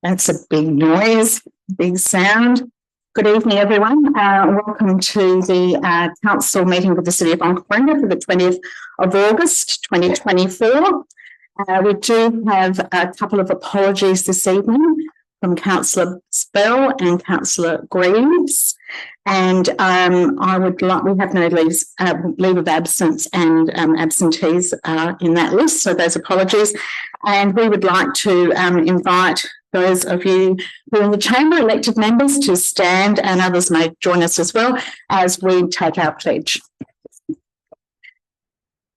That's a big noise, big sound. Good evening, everyone. Welcome to the council meeting with the City of Oxenham for the 20th of August 2024. We do have a couple of apologies this evening from Councillor Spell and Councillor Greaves. And we have no leave of absence and absentees in that list, so those apologies. And we would like to invite those of you who are in the chamber, elected members, to stand, and others may join us as well as we take our pledge.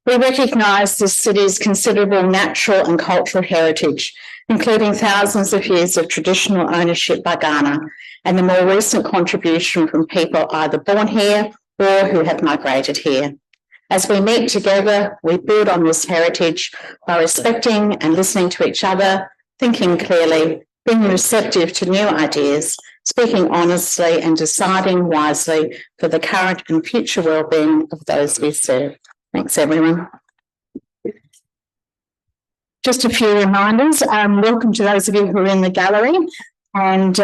We recognise this city's considerable natural and cultural heritage, including thousands of years of traditional ownership by Ghana and the more recent contribution from people either born here or who have migrated here. As we meet together, we build on this heritage by respecting and listening to each other, thinking clearly, being receptive to new ideas, speaking honestly and deciding wisely for the current and future well-being of those we serve. Thanks, everyone. Just a few reminders. Welcome to those of you who are in the gallery. And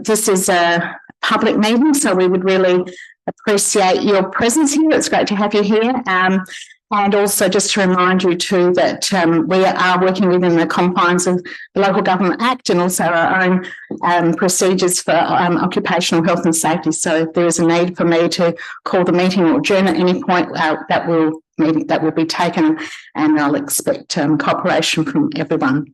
this is a public meeting, so we would really appreciate your presence here. It's great to have you here. And also just to remind you too that we are working within the confines of the Local Government Act and also our own procedures for occupational health and safety. So if there is a need for me to call the meeting or adjourn at any point, that will be taken, and I'll expect cooperation from everyone.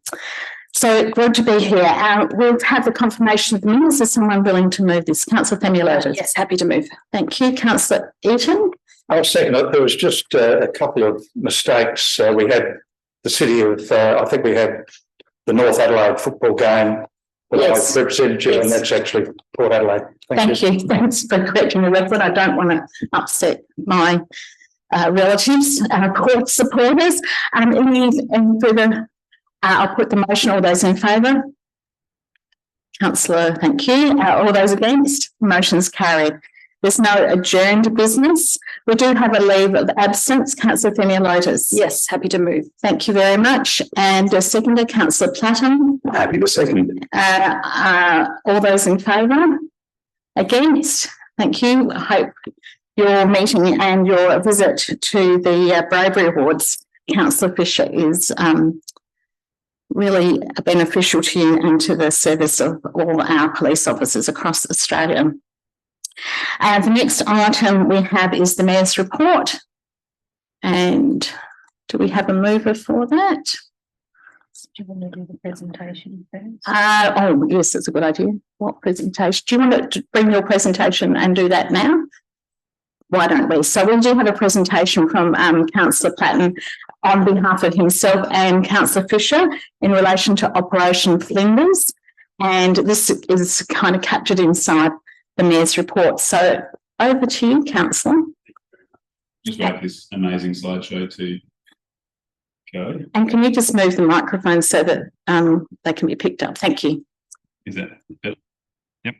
So good to be here. We'll have the confirmation of the minutes. Is someone willing to move this? Councillor Themeliotis. Yes, happy to move. Thank you. Councillor Eaton. I'll second it. There was just a couple of mistakes. We had the city of, I think we had the North Adelaide football game that I represented you, and that's actually Port Adelaide. Thank you. Thanks for correcting the record. I don't want to upset my relatives, court supporters. Any further? I'll put the motion. All those in favour? Councillor, thank you. All those against? Motion's carried. There's no adjourned business. We do have a leave of absence. Councillor Themeliotis. Yes, happy to move. Thank you very much. And a seconder, Councillor Platten. Happy to second. All those in favour? Against? Thank you. I hope your meeting and your visit to the Bravery Awards, Councillor Fisher, is really beneficial to you and to the service of all our police officers across Australia. The next item we have is the Mayor's report. And do we have a mover for that? Do you want to do the presentation first? Oh, yes, that's a good idea. What presentation? Do you want to bring your presentation and do that now? Why don't we? So we do have a presentation from Councillor Platten on behalf of himself and Councillor Fisher in relation to Operation Flinders. And this is kind of captured inside the Mayor's report. So over to you, Councillor. Just wait for this amazing slideshow to go. And can you just move the microphone so that they can be picked up? Thank you. Is that better? Yep.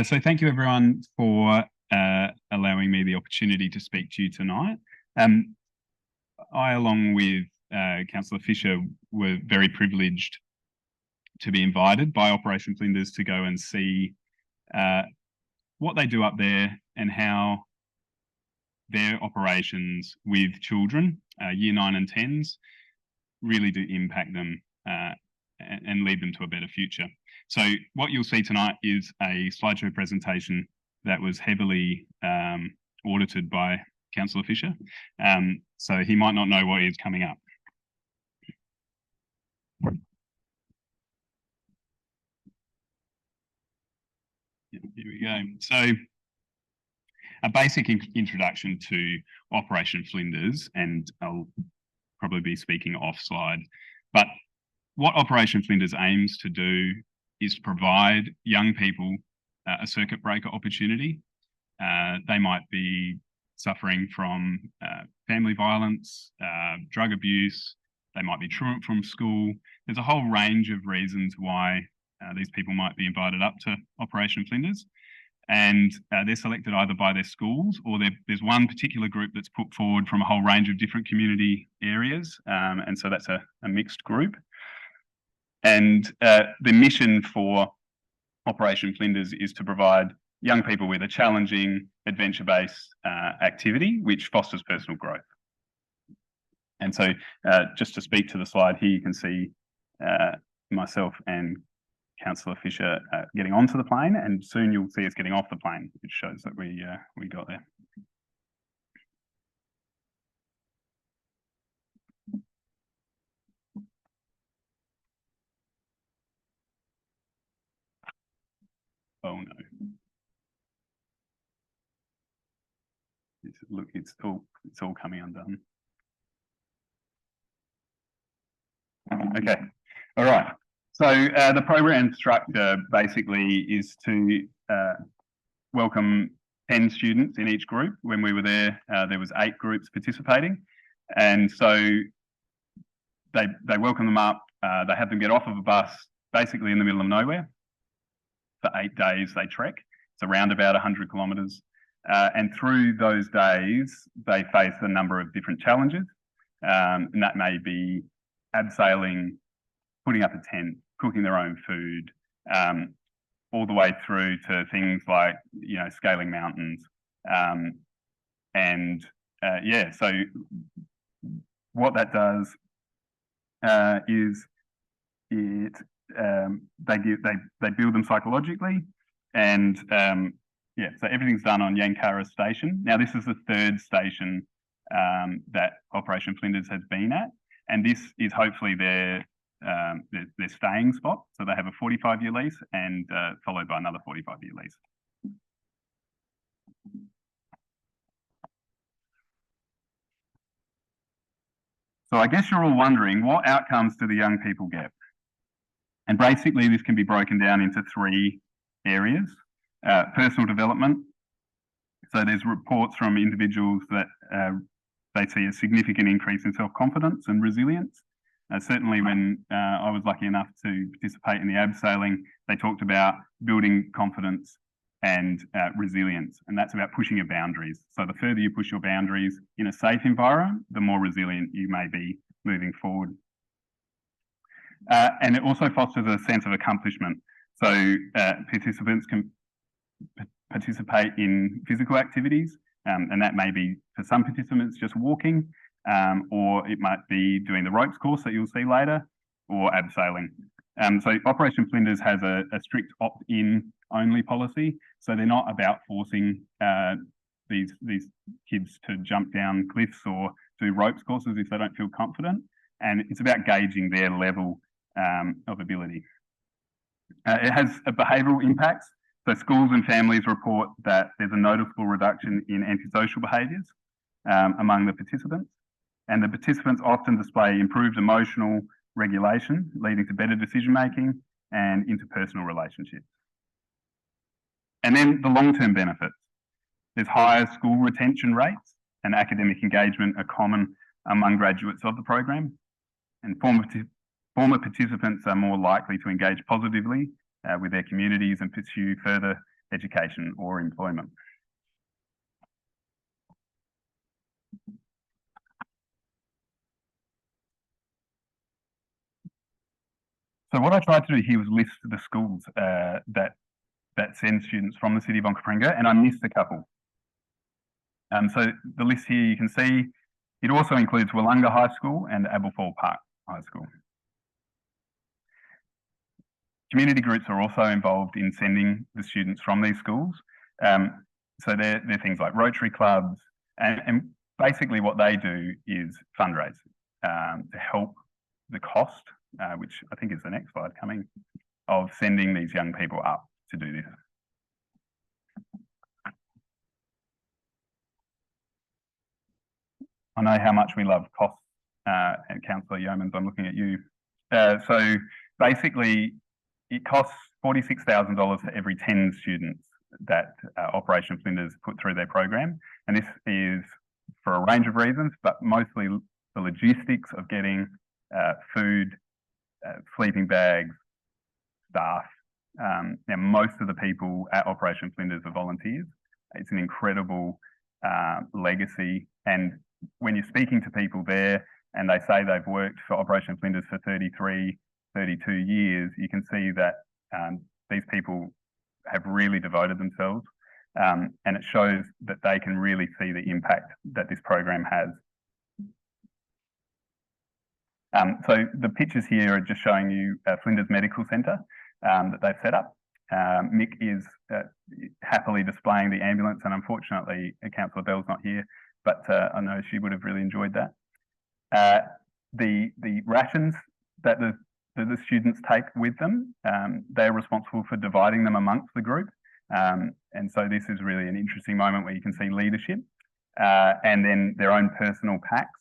So thank you everyone for allowing me the opportunity to speak to you tonight. I, along with Councillor Fisher, were very privileged to be invited by Operation Flinders to go and see what they do up there and how their operations with children, year 9 and 10s, really do impact them and lead them to a better future. So what you'll see tonight is a slideshow presentation that was heavily audited by Councillor Fisher. So he might not know what is coming up. Here we go. So a basic introduction to Operation Flinders, and I'll probably be speaking off slide, but what Operation Flinders aims to do is to provide young people a circuit breaker opportunity. They might be suffering from family violence, drug abuse, they might be truant from school. There's a whole range of reasons why these people might be invited up to Operation Flinders, and they're selected either by their schools or there's one particular group that's put forward from a whole range of different community areas, and so that's a mixed group. And the mission for Operation Flinders is to provide young people with a challenging, adventure-based activity which fosters personal growth. And so just to speak to the slide here, you can see myself and Councillor Fisher getting onto the plane, and soon you'll see us getting off the plane, which shows that we got there. Oh no. Look, it's all coming undone. Okay, all right. So the program structure basically is to welcome 10 students in each group. When we were there, there was 8 groups participating, and so they welcome them up. They have them get off of a bus, basically in the middle of nowhere. For 8 days, they trek. It's around about 100 kilometres. And through those days, they face a number of different challenges. And that may be abseiling, putting up a tent, cooking their own food, all the way through to things like, you know, scaling mountains. Yeah, so what that does is they build them psychologically, and yeah, so everything's done on Yankara Station. Now, this is the 3rd station that Operation Flinders has been at, and this is hopefully their staying spot. So they have a 45-year lease and followed by another 45-year lease. So I guess you're all wondering, what outcomes do the young people get? And basically, this can be broken down into 3 areas. Personal development. So there's reports from individuals that they see a significant increase in self-confidence and resilience. Certainly when I was lucky enough to participate in the abseiling, they talked about building confidence and resilience, and that's about pushing your boundaries. So the further you push your boundaries in a safe environment, the more resilient you may be moving forward. And it also fosters a sense of accomplishment. So participants can participate in physical activities, and that may be, for some participants, just walking, or it might be doing the ropes course that you'll see later, or abseiling. So Operation Flinders has a strict opt-in only policy, so they're not about forcing these kids to jump down cliffs or do ropes courses if they don't feel confident, and it's about gauging their level of ability. It has a behavioural impacts. So schools and families report that there's a noticeable reduction in antisocial behaviours among the participants, and the participants often display improved emotional regulation, leading to better decision making and interpersonal relationships. And then the long-term benefits. There's higher school retention rates, and academic engagement are common among graduates of the program, and former participants are more likely to engage positively with their communities and pursue further education or employment. So what I tried to do here was list the schools that send students from the city of Onkaparinga, and I missed a couple. So the list here, you can see, it also includes Wollonga High School and Aberfoyle Park High School. Community groups are also involved in sending the students from these schools. So they're things like Rotary clubs, and basically what they do is fundraise to help the cost, which I think is the next slide coming, of sending these young people up to do this. I know how much we love costs, and Councillor Yeomans, I'm looking at you. So basically, it costs $46,000 for every 10 students that Operation Flinders put through their program. And this is for a range of reasons, but mostly the logistics of getting food, sleeping bags, staff. Now, most of the people at Operation Flinders are volunteers. It's an incredible legacy. And when you're speaking to people there and they say they've worked for Operation Flinders for 33, 32 years, you can see that these people have really devoted themselves, and it shows that they can really see the impact that this program has. So the pictures here are just showing you Flinders Medical Centre that they've set up. Mick is happily displaying the ambulance, and unfortunately Councillor Bell's not here, but I know she would have really enjoyed that. The rations that the students take with them, they're responsible for dividing them amongst the group. And so this is really an interesting moment where you can see leadership, and then their own personal packs,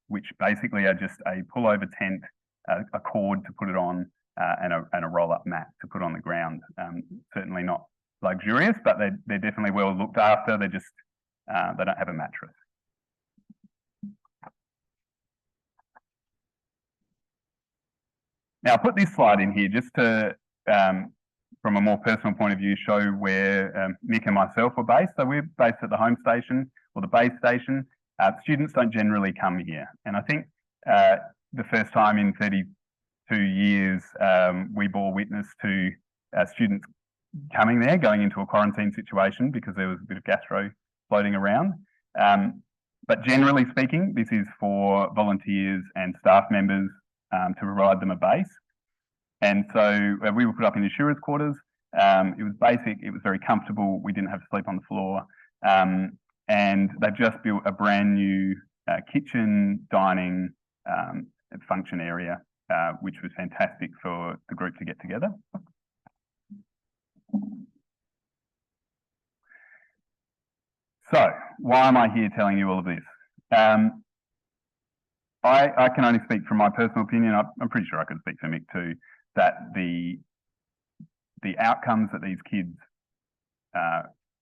which basically are just a pullover tent, a cord to put it on, and a roll-up mat to put on the ground. Certainly not luxurious, but they're definitely well looked after. They're just, they don't have a mattress. Now, I put this slide in here just to, from a more personal point of view, show where Mick and myself are based. So we're based at the home station or the base station. Students don't generally come here. And I think the first time in 32 years, we bore witness to students coming there, going into a quarantine situation because there was a bit of gastro floating around. But generally speaking, this is for volunteers and staff members to provide them a base. And so we were put up in insurers' quarters. It was basic, it was very comfortable. We didn't have to sleep on the floor. And they've just built a brand new kitchen, dining function area, which was fantastic for the group to get together. So why am I here telling you all of this? I can only speak from my personal opinion. I'm pretty sure I could speak for Mick too, that the outcomes that these kids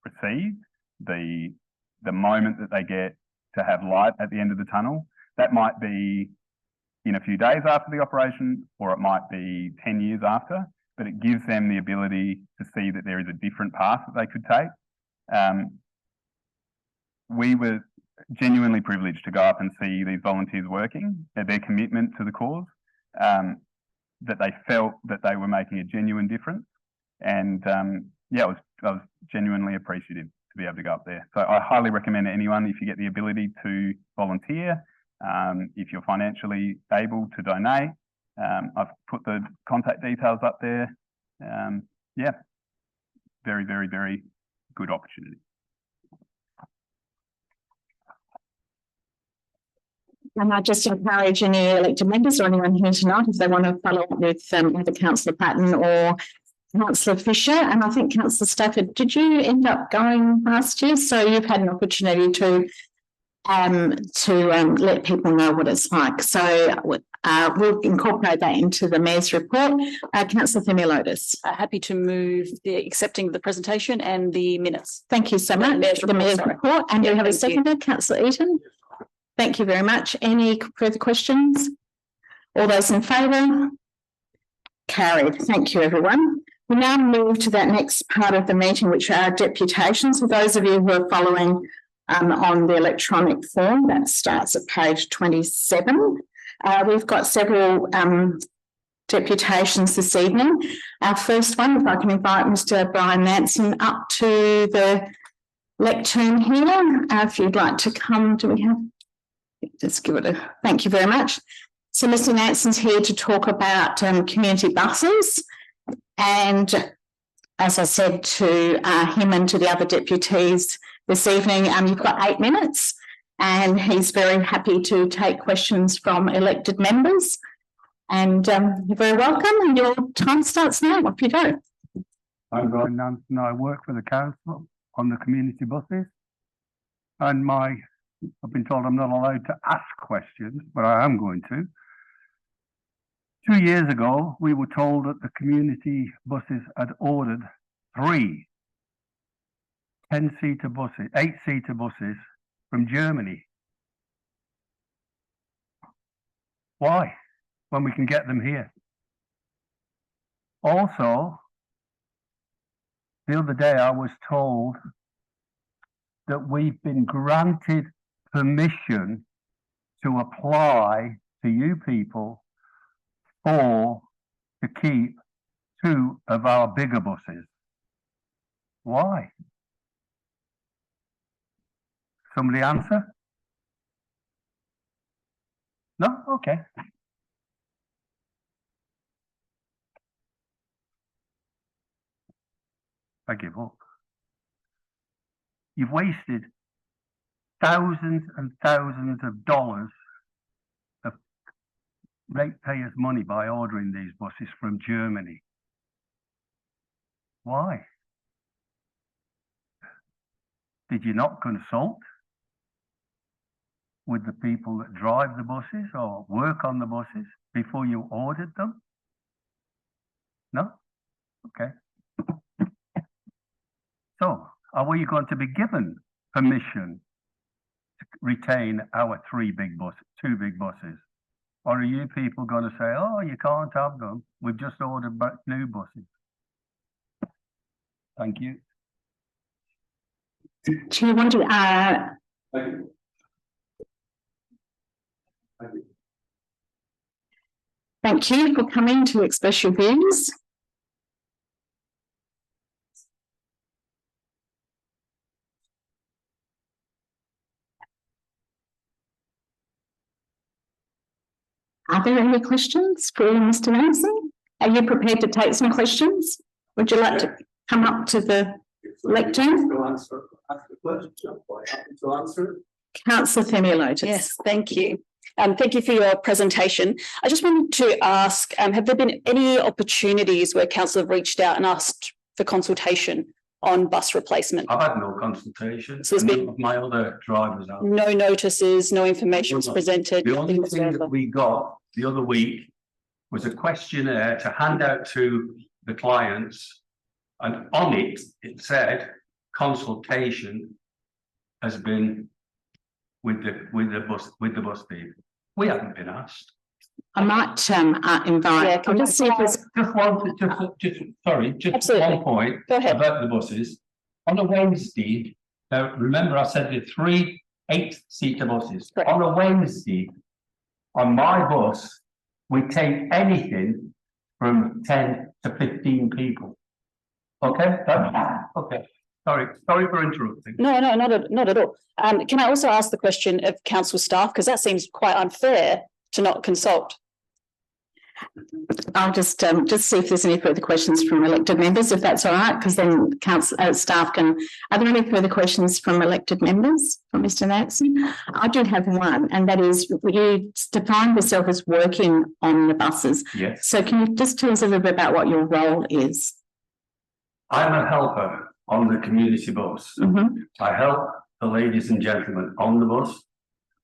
receive, the moment that they get to have light at the end of the tunnel, that might be in a few days after the operation, or it might be 10 years after, but it gives them the ability to see that there is a different path that they could take. We were genuinely privileged to go up and see these volunteers working, their commitment to the cause, that they felt that they were making a genuine difference. And yeah, I was genuinely appreciative to be able to go up there. So I highly recommend to anyone, if you get the ability to volunteer, if you're financially able to donate. I've put the contact details up there. Yeah, very, very, very good opportunity. And I just encourage any elected members or anyone here tonight, if they want to follow up with either Councillor Patton or Councillor Fisher, and I think Councillor Stafford, did you end up going last year? So you've had an opportunity to let people know what it's like. So we'll incorporate that into the Mayor's report. Councillor Themeliotis. Happy to move the accepting the presentation and the minutes. Thank you so much. The Mayor's report. And do we have a seconder, Councillor Eaton? Thank you very much. Any further questions? All those in favour? Carried. Thank you, everyone. We now move to that next part of the meeting, which are deputations. For those of you who are following on the electronic form, that starts at page 27. We've got several deputations this evening. Our first one, if I can invite Mr. Brian Nansen up to the lectern here. If you'd like to come, do we have? Just give it a thank you very much. So Mr. Nansen's here to talk about community buses, and as I said to him and to the other deputies this evening, you've got 8 minutes, and he's very happy to take questions from elected members. And you're very welcome, and your time starts now. Off you go. I'm Brian Nansen. I work for the council on the community buses, and I've been told I'm not allowed to ask questions, but I am going to. 2 years ago, we were told that the community buses had ordered 3 10-seater buses, 8-seater buses from Germany. Why? When we can get them here. Also, the other day I was told that we've been granted permission to apply to you people or to keep 2 of our bigger buses? Why? Somebody answer? No? Okay. I give up. You've wasted thousands and thousands of dollars of ratepayers' money by ordering these buses from Germany. Why? Did you not consult with the people that drive the buses or work on the buses before you ordered them? No? Okay. So, are we going to be given permission to retain our 2 big buses? Or are you people going to say, oh, you can't have them, we've just ordered back new buses? Thank you. Do you want to, thank you for coming to express your views. Are there any questions for Mr. Nansen? Are you prepared to take some questions? Would you like to come up to the lectern? Councillor Themeliotis. Yes, thank you. Thank you for your presentation. I just wanted to ask, have there been any opportunities where council have reached out and asked for consultation on bus replacement? I've had no consultation. So there's been my other drivers out. no notices, no information was presented. The only thing that we got the other week was a questionnaire to hand out to the clients, and on it, it said consultation has been with the bus people. We haven't been asked. I might invite. I'll just see if there's Just one point Go ahead. about the buses. On a Wednesday, now remember I said the 3 8-seater buses. Correct. On a Wednesday, on my bus, we take anything from 10 to 15 people. Okay? Okay. Sorry for interrupting. No, not at all. Can I also ask the question of council staff, because that seems quite unfair to not consult? I'll just see if there's any further questions from elected members, if that's all right, because then council staff can. Are there any further questions from elected members from Mr. Nansen? I do have one, and that is you define yourself as working on the buses. Yes. So can you just tell us a little bit about what your role is? I'm a helper on the community bus. Mm-hmm. I help the ladies and gentlemen on the bus,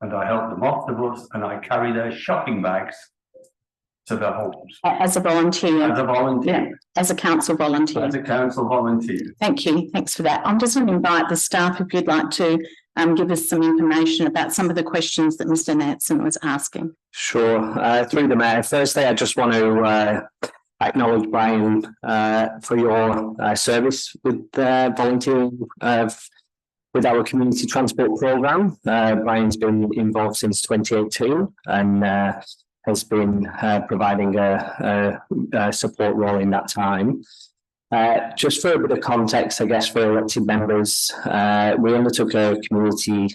and I help them off the bus, and I carry their shopping bags to their homes. As a volunteer? As a volunteer. Yeah, as a council volunteer. As a council volunteer. Thank you. Thanks for that. I'm just going to invite the staff if you'd like to give us some information about some of the questions that Mr. Nansen was asking. Sure. Through the Mayor, firstly, I just want to acknowledge Brian for your service with volunteering with our community transport programme. Brian's been involved since 2018 and has been providing a support role in that time. Just for a bit of context, I guess, for elected members, we undertook a community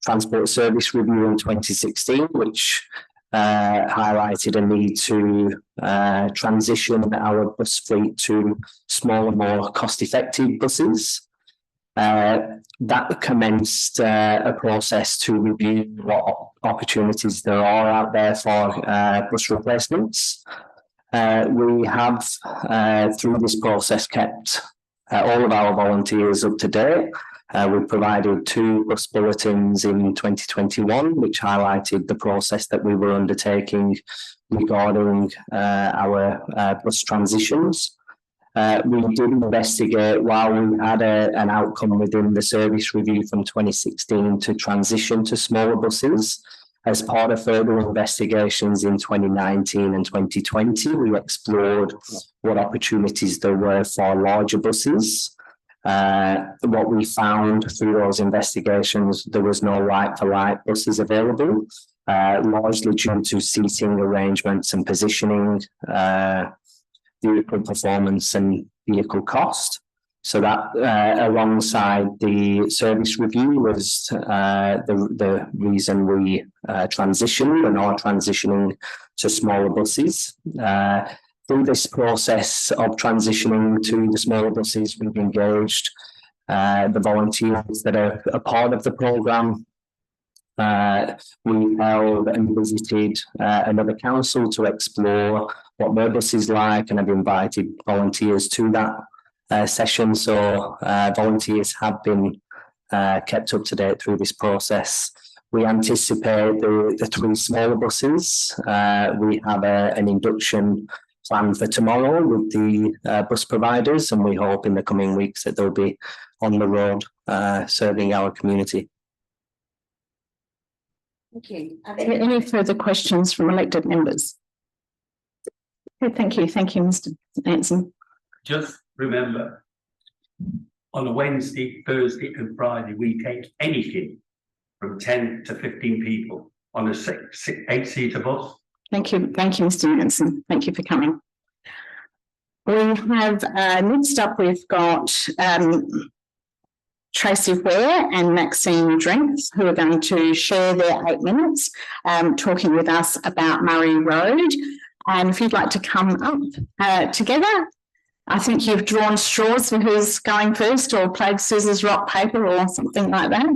transport service review in 2016, which highlighted a need to transition our bus fleet to smaller, more cost-effective buses. That commenced a process to review what opportunities there are out there for bus replacements. We have, through this process, kept all of our volunteers up to date. We provided 2 bus bulletins in 2021, which highlighted the process that we were undertaking regarding our bus transitions. We did investigate, while we had an outcome within the service review from 2016 to transition to smaller buses. As part of further investigations in 2019 and 2020, we explored what opportunities there were for larger buses. What we found through those investigations, there was no like-for-like buses available. largely due to seating arrangements and positioning, vehicle performance and vehicle cost. So that alongside the service review was the reason we transitioned and are transitioning to smaller buses. Through this process of transitioning to the smaller buses, we've engaged the volunteers that are a part of the programme. We held and visited another council to explore what their bus is like, and have invited volunteers to that session. So volunteers have been kept up to date through this process. We anticipate the 3 smaller buses. We have an induction planned for tomorrow with the bus providers, and we hope in the coming weeks that they'll be on the road serving our community. Thank you. Are there any further questions from elected members? Okay, thank you. Thank you, Mr. Nansen. Just remember, on a Wednesday, Thursday and Friday, we take anything from 10 to 15 people on a 8-seater bus. Thank you. Thank you, Mr. Nansen. Thank you for coming. We have next up, we've got Tracy Weyer and Maxine Drenth, who are going to share their 8 minutes talking with us about Murray Road. And if you'd like to come up together, I think you've drawn straws for who's going first, or played scissors, rock, paper, or something like that.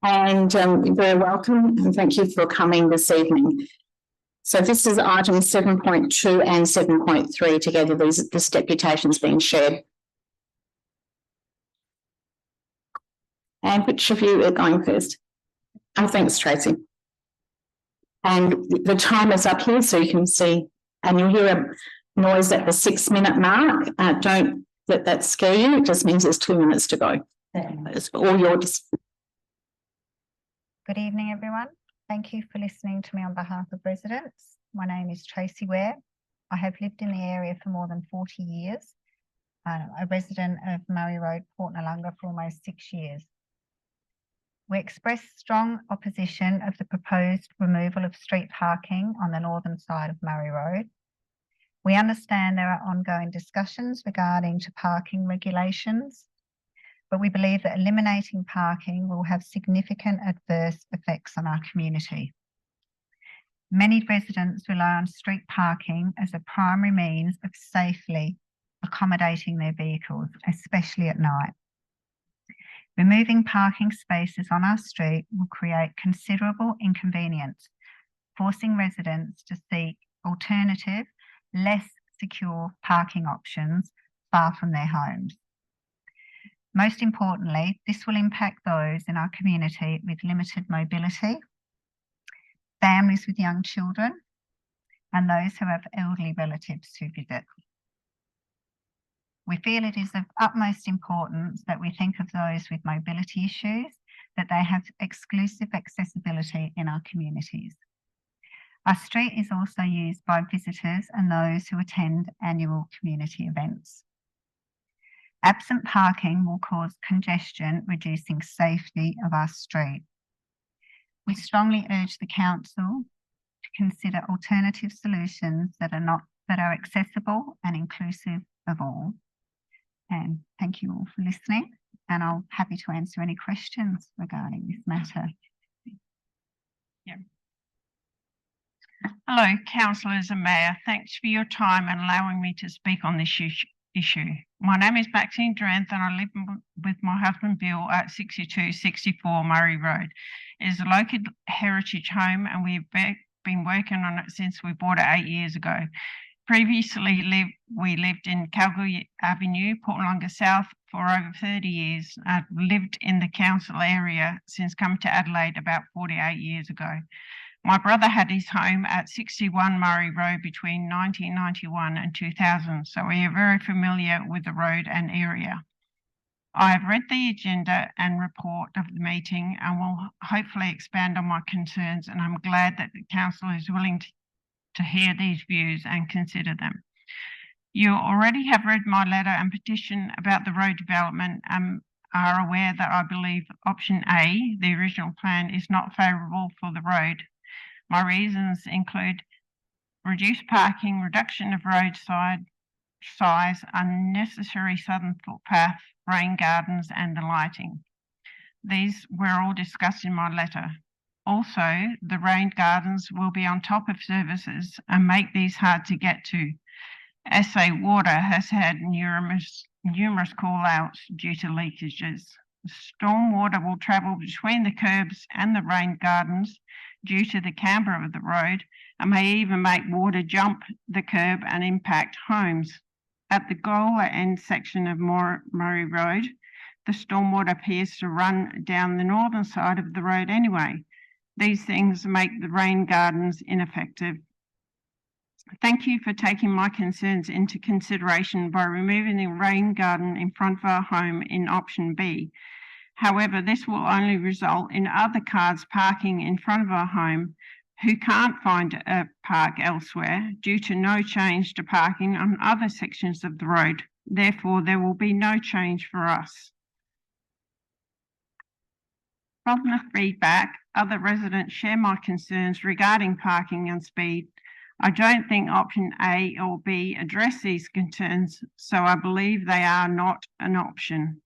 And you're very welcome, and thank you for coming this evening. So this is items 7.2 and 7.3 together. This deputation is being shared. And which of you are going first? Oh, thanks, Tracy. And the timer's up here so you can see, and you'll hear a noise at the 6-minute mark. Don't let that scare you. It just means there's 2 minutes to go. It's all yours. Good evening, everyone. Thank you for listening to me on behalf of residents. My name is Tracy Weyer. I have lived in the area for more than 40 years. I'm a resident of Murray Road Port Noarlunga for almost 6 years. We express strong opposition of the proposed removal of street parking on the northern side of Murray Road. We understand there are ongoing discussions regarding to parking regulations, but we believe that eliminating parking will have significant adverse effects on our community. Many residents rely on street parking as a primary means of safely accommodating their vehicles, especially at night. Removing parking spaces on our street will create considerable inconvenience, forcing residents to seek alternative, less secure parking options far from their homes. Most importantly, this will impact those in our community with limited mobility, families with young children, and those who have elderly relatives to visit. We feel it is of utmost importance that we think of those with mobility issues, that they have exclusive accessibility in our communities. Our street is also used by visitors and those who attend annual community events. Absent parking will cause congestion, reducing safety of our street. We strongly urge the council to consider alternative solutions that are accessible and inclusive of all. And thank you all for listening, and I'm happy to answer any questions regarding this matter. Yeah. Hello, councillors and mayor. Thanks for your time and allowing me to speak on this issue. My name is Maxine Drenth, and I live with my husband Bill at 6264 Murray Road. It is a local heritage home, and we've been working on it since we bought it 8 years ago. Previously, we lived in Calgary Avenue, Port Noarlunga South, for over 30 years. I've lived in the council area since coming to Adelaide about 48 years ago. My brother had his home at 61 Murray Road between 1991 and 2000, so we are very familiar with the road and area. I have read the agenda and report of the meeting and will hopefully expand on my concerns, and I'm glad that the council is willing to hear these views and consider them. You already have read my letter and petition about the road development, and are aware that I believe option A, the original plan, is not favourable for the road. My reasons include reduced parking, reduction of roadside size, unnecessary southern footpath, rain gardens and the lighting. These were all discussed in my letter. Also, the rain gardens will be on top of services and make these hard to get to. SA Water has had numerous call-outs due to leakages. Storm water will travel between the curbs and the rain gardens due to the camber of the road and may even make water jump the curb and impact homes. At the Gola end section of Murray Road, the stormwater appears to run down the northern side of the road anyway. These things make the rain gardens ineffective. Thank you for taking my concerns into consideration by removing the rain garden in front of our home in option B. However, this will only result in other cars parking in front of our home who can't find a park elsewhere due to no change to parking on other sections of the road. Therefore, there will be no change for us. From the feedback, other residents share my concerns regarding parking and speed. I don't think option A or B address these concerns, so I believe they are not an option.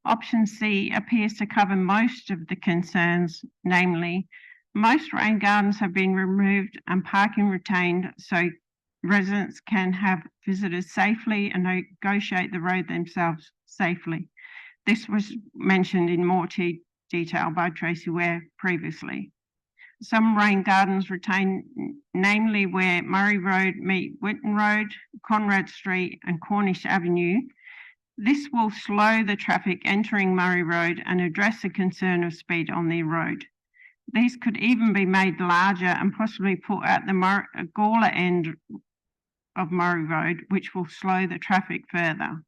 Option C appears to cover most of the concerns, namely, most rain gardens have been removed and parking retained so residents can have visitors safely and negotiate the road themselves safely. This was mentioned in more detail by Tracy Weyer previously. Some rain gardens retain, namely where Murray Road meet Whitten Road, Conrad Street and Cornish Avenue. This will slow the traffic entering Murray Road and address the concern of speed on the road. These could even be made larger and possibly put at the Gawler end of Murray Road, which will slow the traffic further.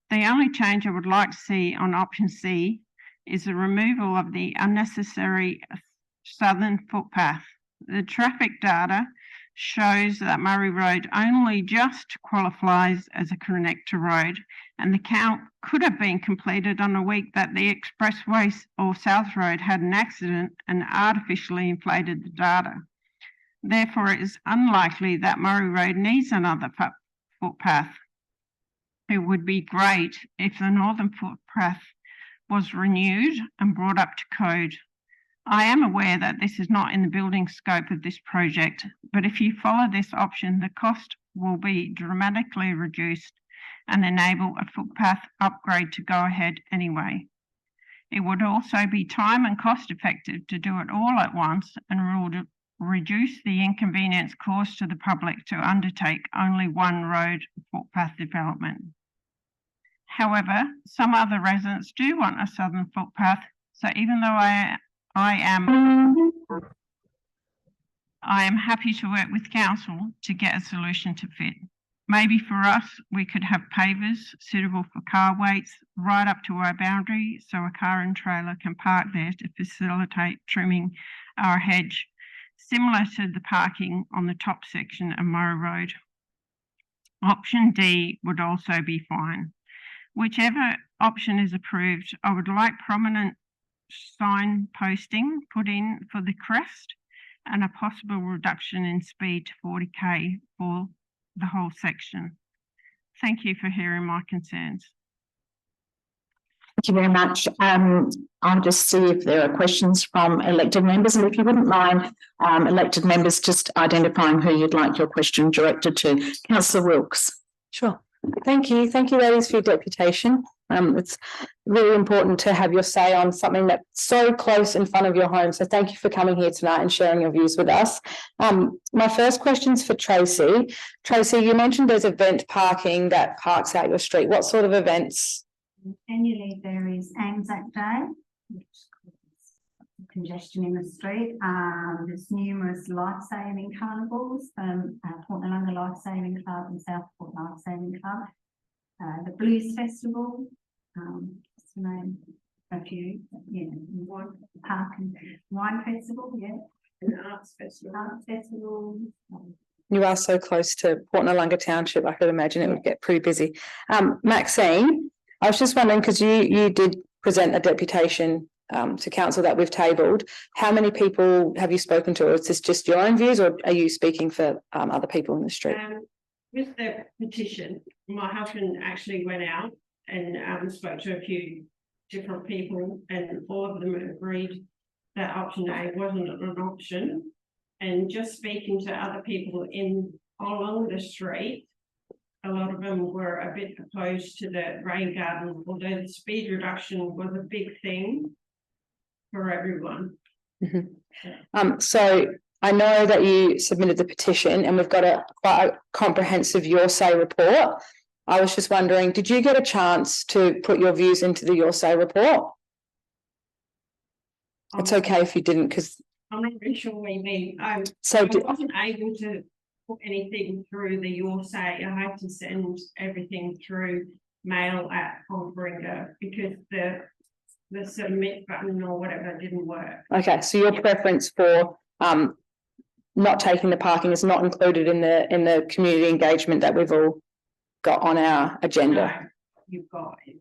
The only change I would like to see on option C is the removal of the unnecessary southern footpath. The traffic data shows that Murray Road only just qualifies as a connector road, and the count could have been completed on a week that the expressway or South Road had an accident and artificially inflated the data. Therefore, it is unlikely that Murray Road needs another footpath. It would be great if the northern footpath was renewed and brought up to code. I am aware that this is not in the building scope of this project, but if you follow this option, the cost will be dramatically reduced and enable a footpath upgrade to go ahead anyway. It would also be time and cost effective to do it all at once and would reduce the inconvenience caused to the public to undertake only one road footpath development. However, some other residents do want a southern footpath, so even though I am happy to work with council to get a solution to fit. Maybe for us, we could have pavers suitable for car weights right up to our boundary so a car and trailer can park there to facilitate trimming our hedge, similar to the parking on the top section of Murray Road. Option D would also be fine. Whichever option is approved, I would like prominent sign posting put in for the crest and a possible reduction in speed to 40k for the whole section. Thank you for hearing my concerns. Thank you very much. I'll just see if there are questions from elected members, and if you wouldn't mind, elected members just identifying who you'd like your question directed to. Councillor Wilkes. Sure. Thank you. Thank you, ladies, for your deputation. It's really important to have your say on something that's so close in front of your home. So thank you for coming here tonight and sharing your views with us. My first question's for Tracy. Tracy, you mentioned there's event parking that parks out your street. What sort of events? Annually, there is ANZAC Day, which causes congestion in the street. There's numerous life-saving carnivals, Port Noarlunga Life-Saving Club and Southport Life-Saving Club. The Blues Festival, what's the name? A few, yeah, Park and Wine Festival, yeah. And Arts Festival. You are so close to Port Noarlunga Township, I could imagine it would get pretty busy. Maxine, I was just wondering, because you did present a deputation to council that we've tabled. How many people have you spoken to? Or is this just your own views, or are you speaking for other people in the street? With the petition, my husband actually went out and spoke to a few different people, and all of them agreed that option A wasn't an option. And just speaking to other people along the street, a lot of them were a bit opposed to the rain garden, although the speed reduction was a big thing for everyone. So I know that you submitted the petition, and we've got quite a comprehensive Your Say report. I was just wondering, did you get a chance to put your views into the Your Say report? It's okay if you didn't, because I'm not really sure what you mean. I wasn't able to put anything through the Your Say. I had to send everything through mail at Conqueringa because the submit button or whatever didn't work. Okay, so your preference for not taking the parking is not included in the community engagement that we've all got on our agenda. No, you've got it.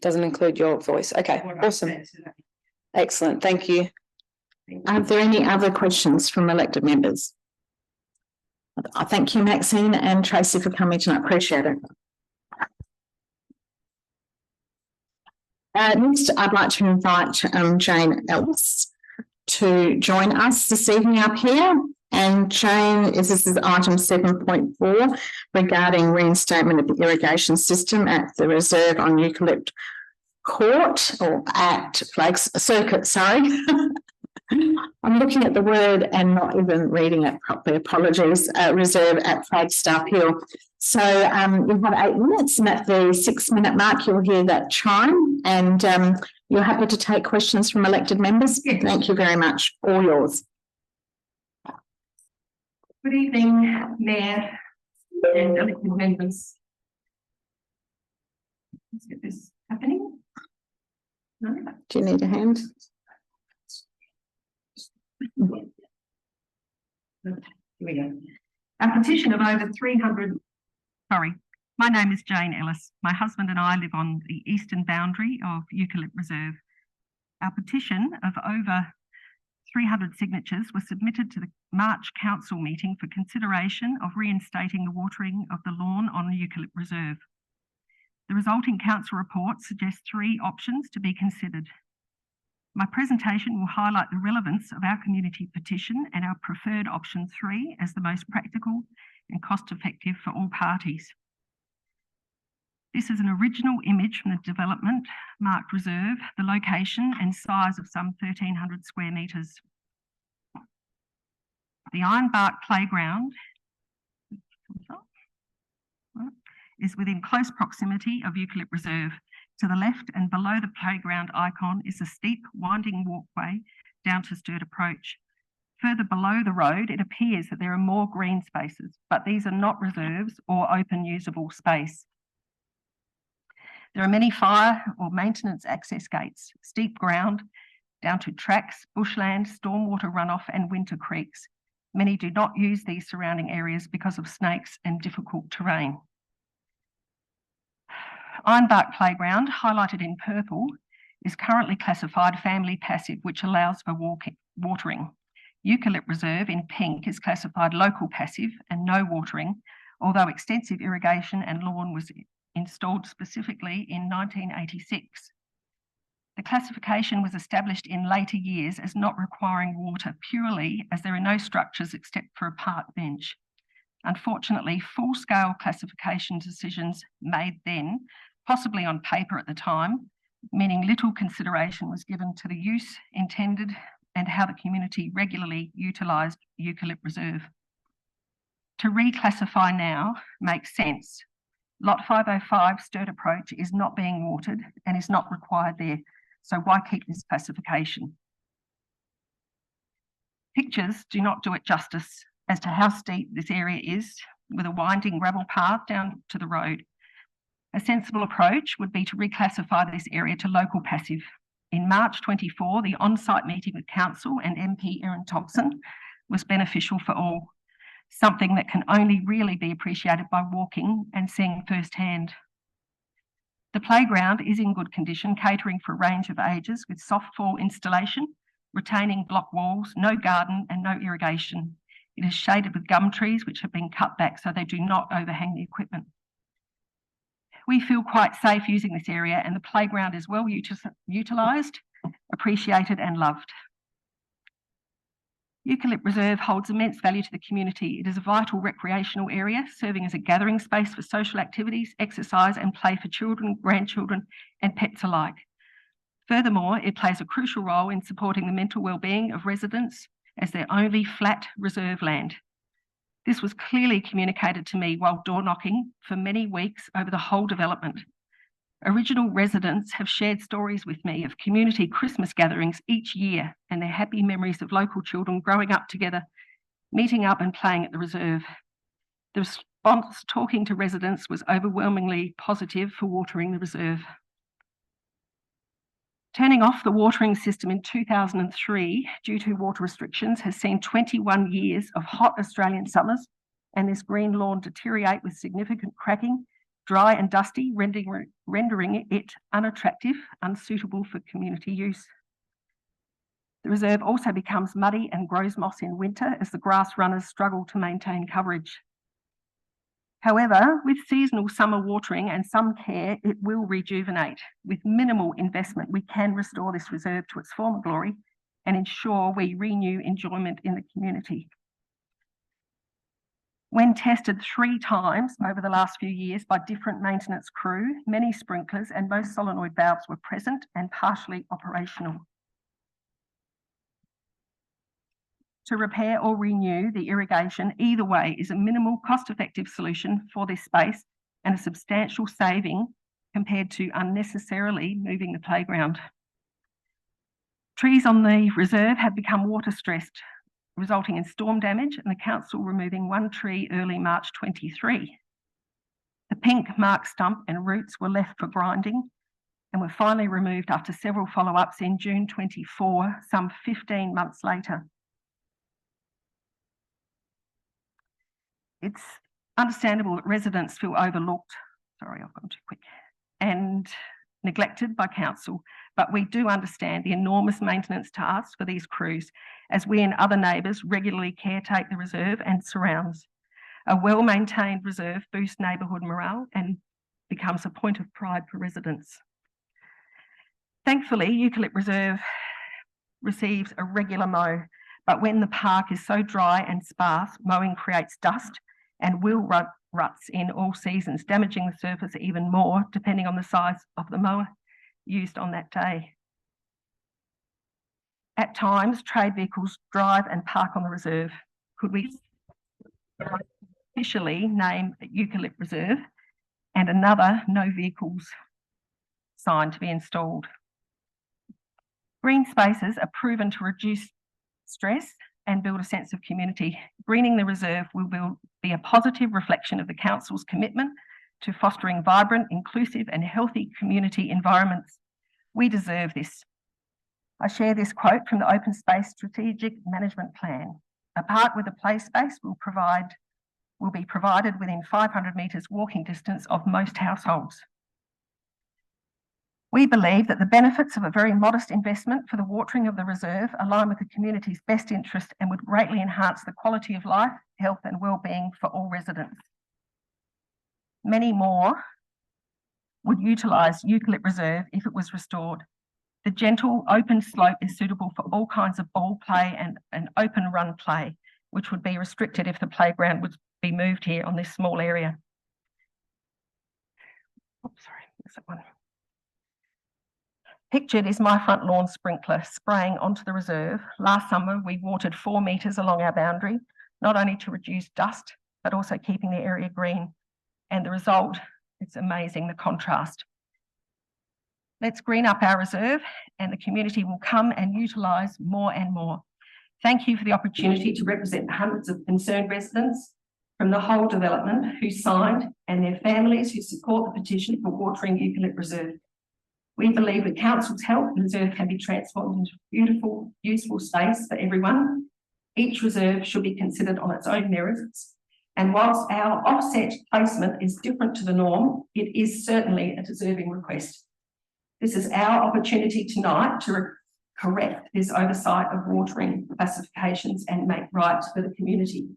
Doesn't include your voice. Okay, awesome. Excellent, thank you. Are there any other questions from elected members? Thank you, Maxine and Tracy, for coming tonight. Appreciate it. Next, I'd like to invite Jane Ellis to join us this evening up here. And Jane, this is item 7.4 regarding reinstatement of the irrigation system at the reserve on Eucalypt Court, or at Flagstaff Circuit, sorry. I'm looking at the word and not even reading it properly. Apologies. Reserve at Flagstaff Hill. So you've got 8 minutes, and at the 6-minute mark, you'll hear that chime, and you're happy to take questions from elected members. Thank you very much. All yours. Good evening, Mayor and elected members. Let's get this happening. No? Do you need a hand? Here we go. A petition of over 300. Sorry, my name is Jane Ellis. My husband and I live on the eastern boundary of Eucalypt Reserve. Our petition of over 300 signatures was submitted to the March Council meeting for consideration of reinstating the watering of the lawn on Eucalypt Reserve. The resulting council report suggests 3 options to be considered. My presentation will highlight the relevance of our community petition and our preferred option 3 as the most practical and cost-effective for all parties. This is an original image from the development marked reserve, the location and size of some 1,300 square metres. The ironbark playground is within close proximity of Eucalypt Reserve. To the left and below the playground icon is a steep winding walkway down to Sturt Approach. Further below the road, it appears that there are more green spaces, but these are not reserves or open usable space. There are many fire or maintenance access gates, steep ground, down to tracks, bushland, stormwater runoff and winter creeks. Many do not use these surrounding areas because of snakes and difficult terrain. Ironbark Playground, highlighted in purple, is currently classified family passive, which allows for watering. Eucalypt Reserve in pink is classified local passive and no watering, although extensive irrigation and lawn was installed specifically in 1986. The classification was established in later years as not requiring water purely as there are no structures except for a park bench. Unfortunately, full-scale classification decisions made then, possibly on paper at the time, meaning little consideration was given to the use intended and how the community regularly utilised Eucalypt Reserve. To reclassify now makes sense. Lot 505 Sturt Approach is not being watered and is not required there, so why keep this classification? Pictures do not do it justice as to how steep this area is, with a winding gravel path down to the road. A sensible approach would be to reclassify this area to local passive. In March 24, the on-site meeting with Council and MP Erin Thompson was beneficial for all, something that can only really be appreciated by walking and seeing firsthand. The playground is in good condition, catering for a range of ages with soft fall installation, retaining block walls, no garden and no irrigation. It is shaded with gum trees which have been cut back so they do not overhang the equipment. We feel quite safe using this area and the playground is well utilised, appreciated and loved. Eucalypt Reserve holds immense value to the community. It is a vital recreational area, serving as a gathering space for social activities, exercise and play for children, grandchildren and pets alike. Furthermore, it plays a crucial role in supporting the mental well-being of residents as their only flat reserve land. This was clearly communicated to me while door knocking for many weeks over the whole development. Original residents have shared stories with me of community Christmas gatherings each year and their happy memories of local children growing up together, meeting up and playing at the reserve. The response talking to residents was overwhelmingly positive for watering the reserve. Turning off the watering system in 2003 due to water restrictions has seen 21 years of hot Australian summers and this green lawn deteriorate with significant cracking, dry and dusty, rendering it unattractive, unsuitable for community use. The reserve also becomes muddy and grows moss in winter as the grass runners struggle to maintain coverage. However, with seasonal summer watering and some care, it will rejuvenate. With minimal investment, we can restore this reserve to its former glory and ensure we renew enjoyment in the community. When tested 3 times over the last few years by different maintenance crew, many sprinklers and most solenoid valves were present and partially operational. To repair or renew the irrigation either way is a minimal cost-effective solution for this space and a substantial saving compared to unnecessarily moving the playground. Trees on the reserve have become water stressed, resulting in storm damage and the council removing 1 tree early March 23. The pink marked stump and roots were left for grinding and were finally removed after several follow-ups in June 24, some 15 months later. It's understandable that residents feel overlooked, sorry, I've gone too quick, and neglected by council, but we do understand the enormous maintenance tasks for these crews as we and other neighbours regularly caretake the reserve and surrounds. A well-maintained reserve boosts neighbourhood morale and becomes a point of pride for residents. Thankfully, Eucalypt Reserve receives a regular mow, but when the park is so dry and sparse, mowing creates dust and will ruts in all seasons, damaging the surface even more depending on the size of the mower used on that day. At times, trade vehicles drive and park on the reserve. Could we officially name Eucalypt Reserve and another no vehicles sign to be installed? Green spaces are proven to reduce stress and build a sense of community. Greening the reserve will be a positive reflection of the council's commitment to fostering vibrant, inclusive and healthy community environments. We deserve this. I share this quote from the Open Space Strategic Management Plan. A park with a play space will be provided within 500 metres walking distance of most households. We believe that the benefits of a very modest investment for the watering of the reserve align with the community's best interest and would greatly enhance the quality of life, health and well-being for all residents. Many more would utilise Eucalypt Reserve if it was restored. The gentle open slope is suitable for all kinds of ball play and an open run play, which would be restricted if the playground would be moved here on this small area. Oops, sorry, missed that one. Pictured is my front lawn sprinkler spraying onto the reserve. Last summer, we watered 4 metres along our boundary, not only to reduce dust, but also keeping the area green. And the result, it's amazing, the contrast. Let's green up our reserve and the community will come and utilise more and more. Thank you for the opportunity to represent hundreds of concerned residents from the whole development who signed and their families who support the petition for watering Eucalypt Reserve. We believe with council's help, the reserve can be transformed into a beautiful, useful space for everyone. Each reserve should be considered on its own merits And whilst our offset placement is different to the norm, it is certainly a deserving request. This is our opportunity tonight to correct this oversight of watering classifications and make right for the community.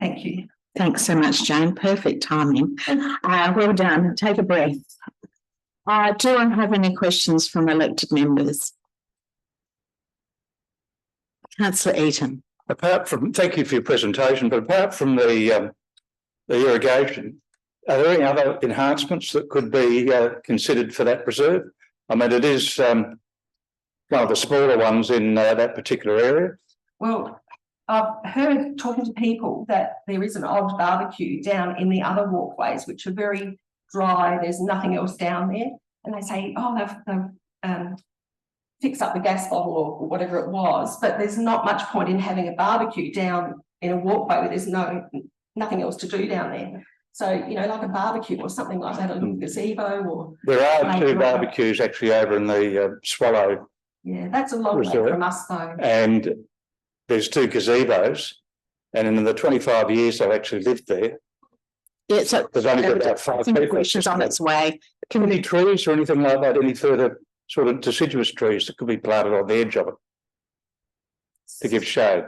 Thank you. Thanks so much, Jane. Perfect timing. Well done. Take a breath. Do I have any questions from elected members? Councillor Eaton. Apart from, thank you for your presentation, but apart from the irrigation, are there any other enhancements that could be considered for that reserve? I mean, it is one of the smaller ones in that particular area. Well, I've heard talking to people that there is an old barbecue down in the other walkways, which are very dry. There's nothing else down there. And they say, oh, they've fixed up the gas bottle or whatever it was. But there's not much point in having a barbecue down in a walkway where there's nothing else to do down there. So, you know, like a barbecue or something like that, a little gazebo or... There are two barbecues actually over in the Swallow. Yeah, that's a long way from us though. And there's two gazebos. And in the 25 years I've actually lived there, Yeah, so there's only been about 5 people. questions on its way. Any trees or anything like that, any further sort of deciduous trees that could be planted on the edge of it to give shade?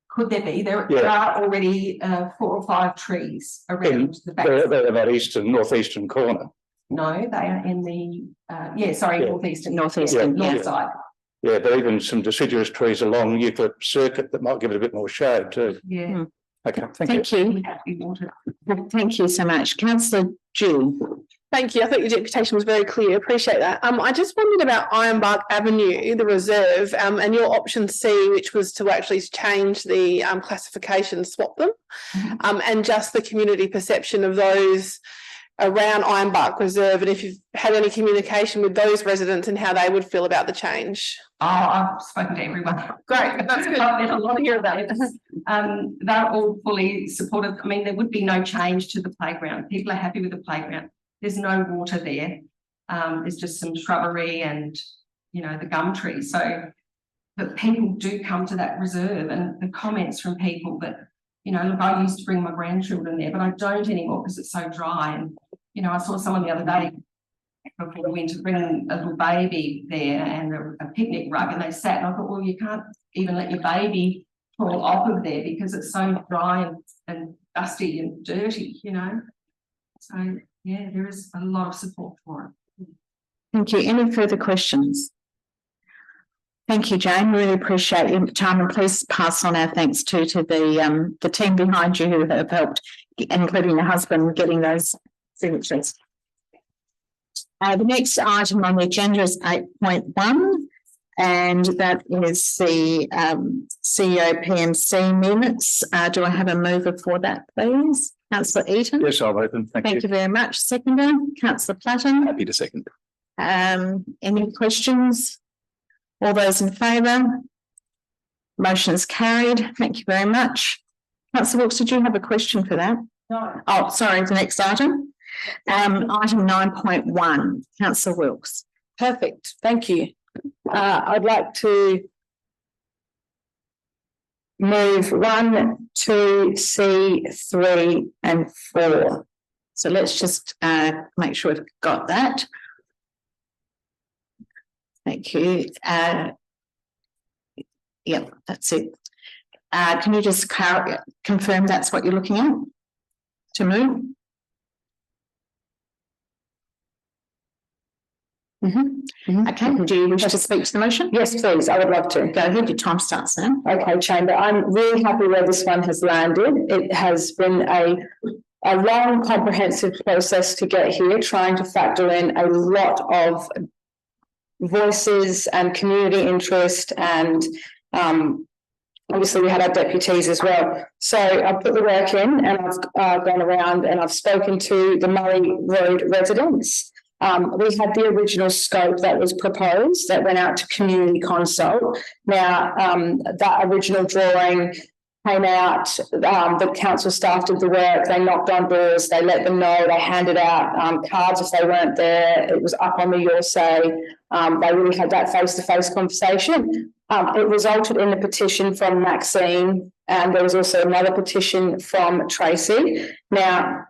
Could there be? There are already 4 or 5 trees around the back. They're that northeastern corner. No, they are in the northeastern. North side. Yeah, but even some deciduous trees along Eucalypt Circuit that might give it a bit more shade too. Yeah. Okay, thank you. Thank you so much. Councillor Jew. Thank you. I think your deputation was very clear. Appreciate that. I just wondered about Ironbark Avenue, the reserve, and your option C, which was to actually change the classification, swap them, and just the community perception of those around Ironbark Reserve, and if you've had any communication with those residents and how they would feel about the change. Oh, I've spoken to everyone. Great, that's good. There's a lot to hear about it. They're all fully supportive. I mean, there would be no change to the playground. People are happy with the playground. There's no water there. There's just some shrubbery and, you know, the gum trees. So, but people do come to that reserve, and the comments from people that, you know, look, I used to bring my grandchildren there, but I don't anymore because it's so dry. And, you know, I saw someone the other day before we went to bring a little baby there and a picnic rug, and they sat, and I thought, well, you can't even let your baby fall off of there because it's so dry and dusty and dirty, you know. So, yeah, there is a lot of support for it. Thank you. Any further questions? Thank you, Jane. Really appreciate your time, and please pass on our thanks to the team behind you who have helped, including your husband, getting those signatures. The next item on the agenda is 8.1, and that is the CEO PMC minutes. Do I have a mover for that, please? Councillor Eaton. Yes, I'll open. Thank you very much. Seconder, Councillor Platten. Happy to second. Any questions? All those in favour? Motion is carried. Thank you very much. Councillor Wilkes, did you have a question for that? No. Oh, sorry, the next item. Item 9.1, Councillor Wilkes. Perfect. Thank you. I'd like to move 1, 2, C, 3 and 4. So let's just make sure we've got that. Thank you. Yep, that's it. Can you just confirm that's what you're looking at to move? Okay, do you wish to speak to the motion? Yes, please. I would love to. Go ahead, your time starts now. Okay, Chamber. I'm really happy where this one has landed. It has been a long, comprehensive process to get here, trying to factor in a lot of voices and community interest, and obviously we had our deputies as well. So I put the work in, and I've gone around and I've spoken to the Murray Road residents. We had the original scope that was proposed that went out to community consult. Now, that original drawing came out, the council staff did the work, they knocked on doors, they let them know, they handed out cards if they weren't there, it was up on the Your Say. They really had that face-to-face conversation. It resulted in the petition from Maxine and there was also another petition from Tracy. Now,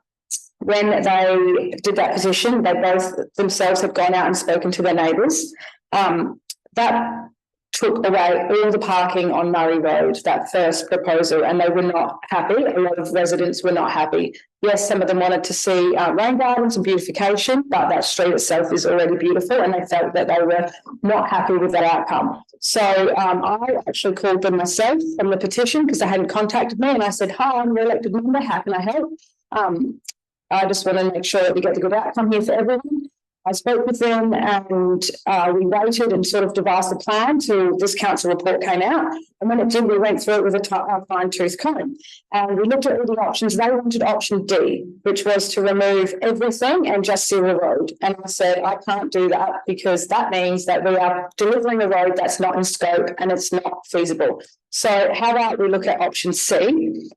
when they did that petition, they both themselves had gone out and spoken to their neighbours. That took away all the parking on Murray Road, that first proposal, and they were not happy. A lot of residents were not happy. Yes, some of them wanted to see rain gardens and beautification, but that street itself is already beautiful, and they felt that they were not happy with that outcome. So I actually called them myself from the petition because they hadn't contacted me, and I said, "Hi, I'm the elected member. How can I help? I just want to make sure that we get the good outcome here for everyone." I spoke with them, and we waited and sort of devised a plan till this council report came out. And when it did, we went through it with a fine-tooth comb. And we looked at all the options. They wanted option D, which was to remove everything and just see the road. And I said, I can't do that because that means that we are delivering a road that's not in scope and it's not feasible. So how about we look at option C?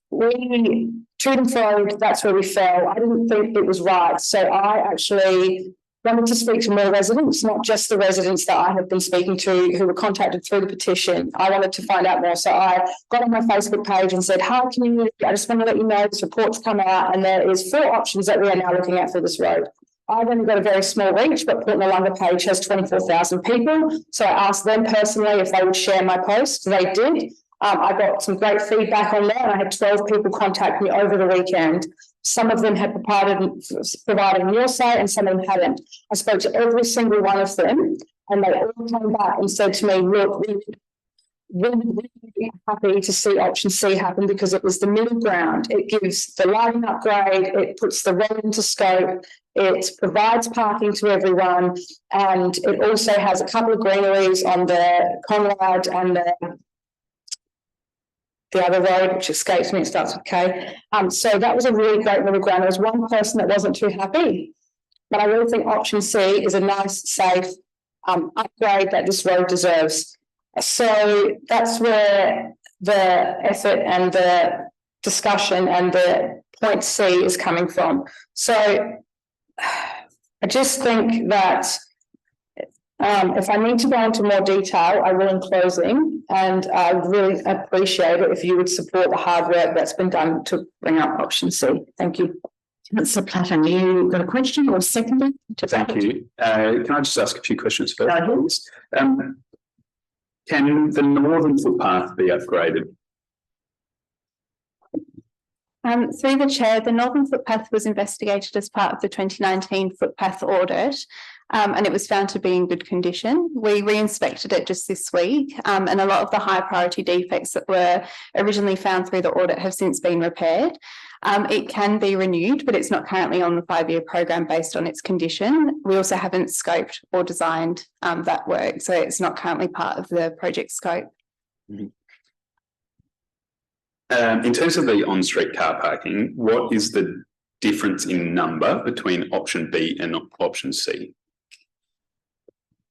We to and fro, that's where we fell. I didn't think it was right. So I actually wanted to speak to more residents, not just the residents that I have been speaking to who were contacted through the petition. I wanted to find out more. So I got on my Facebook page and said, "Hi, community, I just want to let you know this report's come out and there is 4 options that we are now looking at for this road." I've only got a very small reach, but Port Noarlunga page has 24,000 people. So I asked them personally if they would share my post. They did. I got some great feedback on that. I had 12 people contact me over the weekend. Some of them had provided your say and some of them hadn't. I spoke to every single one of them and they all came back and said to me, "Look, we're really happy to see option C happen because it was the middle ground. It gives the lighting upgrade, it puts the road into scope, it provides parking to everyone, and it also has a couple of greeneries on the Conrad and the other road, which escapes me, it starts with K." So that was a really great middle ground. There was one person that wasn't too happy, but I really think option C is a nice, safe upgrade that this road deserves. So that's where the effort and the discussion and the point C is coming from. So I just think that if I need to go into more detail, I will in closing, and I really appreciate it if you would support the hard work that's been done to bring up option C. Thank you. Councillor Platten, you got a question or seconded? Thank you. Can I just ask a few questions first, please? Can the northern footpath be upgraded? Through the chair, the northern footpath was investigated as part of the 2019 footpath audit, and it was found to be in good condition. We re-inspected it just this week, and a lot of the high priority defects that were originally found through the audit have since been repaired. It can be renewed, but it's not currently on the 5-year program based on its condition. We also haven't scoped or designed that work, so it's not currently part of the project scope. Mm-hmm. In terms of the on-street car parking, what is the difference in number between option B and option C?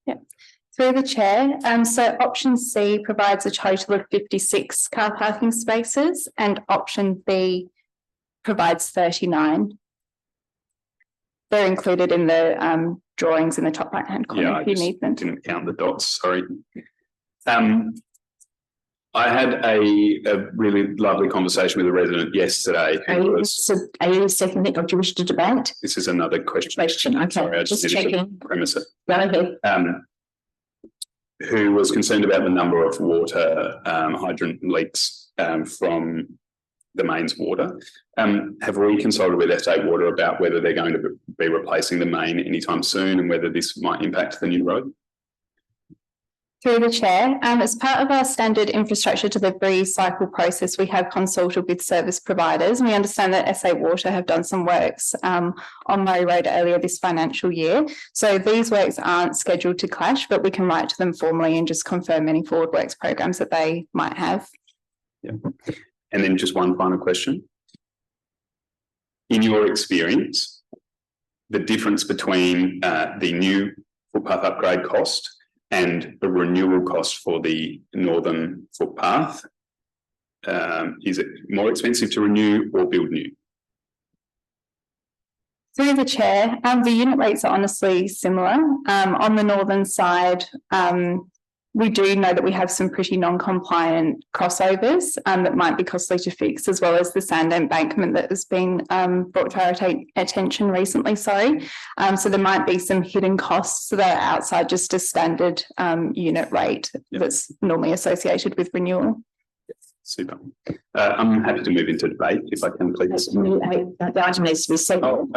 Yeah, through the chair. So option C provides a total of 56 car parking spaces and option B provides 39. They're included in the drawings in the top right-hand corner if you need them. Didn't count the dots, sorry. I had a really lovely conversation with a resident yesterday. Are you seconding, or do you wish to debate? This is another question. Okay. Sorry, I just needed to premise it. Go ahead. Who was concerned about the number of water hydrant leaks from the mains water. Have we consulted with Estate Water about whether they're going to be replacing the main anytime soon and whether this might impact the new road? Through the chair, as part of our standard infrastructure delivery cycle process, we have consulted with service providers. We understand that SA Water have done some works on Murray Road earlier this financial year. So these works aren't scheduled to clash, but we can write to them formally and just confirm any forward works programs that they might have. Yeah. And then just one final question. In your experience, the difference between the new footpath upgrade cost and the renewal cost for the northern footpath, is it more expensive to renew or build new? Through the chair, the unit rates are honestly similar. On the northern side, We do know that we have some pretty non-compliant crossovers that might be costly to fix, as well as the sand embankment that has been brought to our attention recently, so there might be some hidden costs that are outside just a standard unit rate that's normally associated with renewal. Super. I'm happy to move into debate if I can, please. The item needs to be seconded.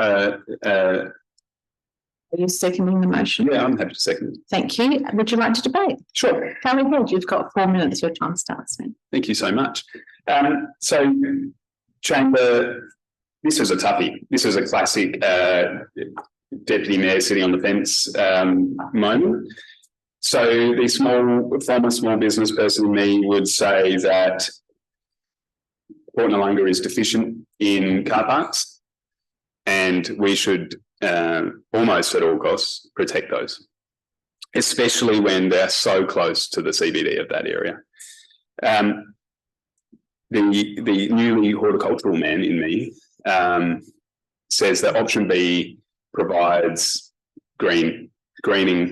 Are you seconding the motion? Yeah, I'm happy to second it. Thank you. Would you like to debate? Sure. Go ahead. You've got 4 minutes. Your time starts now. Thank you so much. So, Chamber, this is a toughie. This is a classic deputy mayor sitting on the fence moment. So the former small business person in me would say that Port Noarlunga is deficient in car parks, and we should almost at all costs protect those, especially when they're so close to the CBD of that area. The newly horticultural man in me says that option B provides greening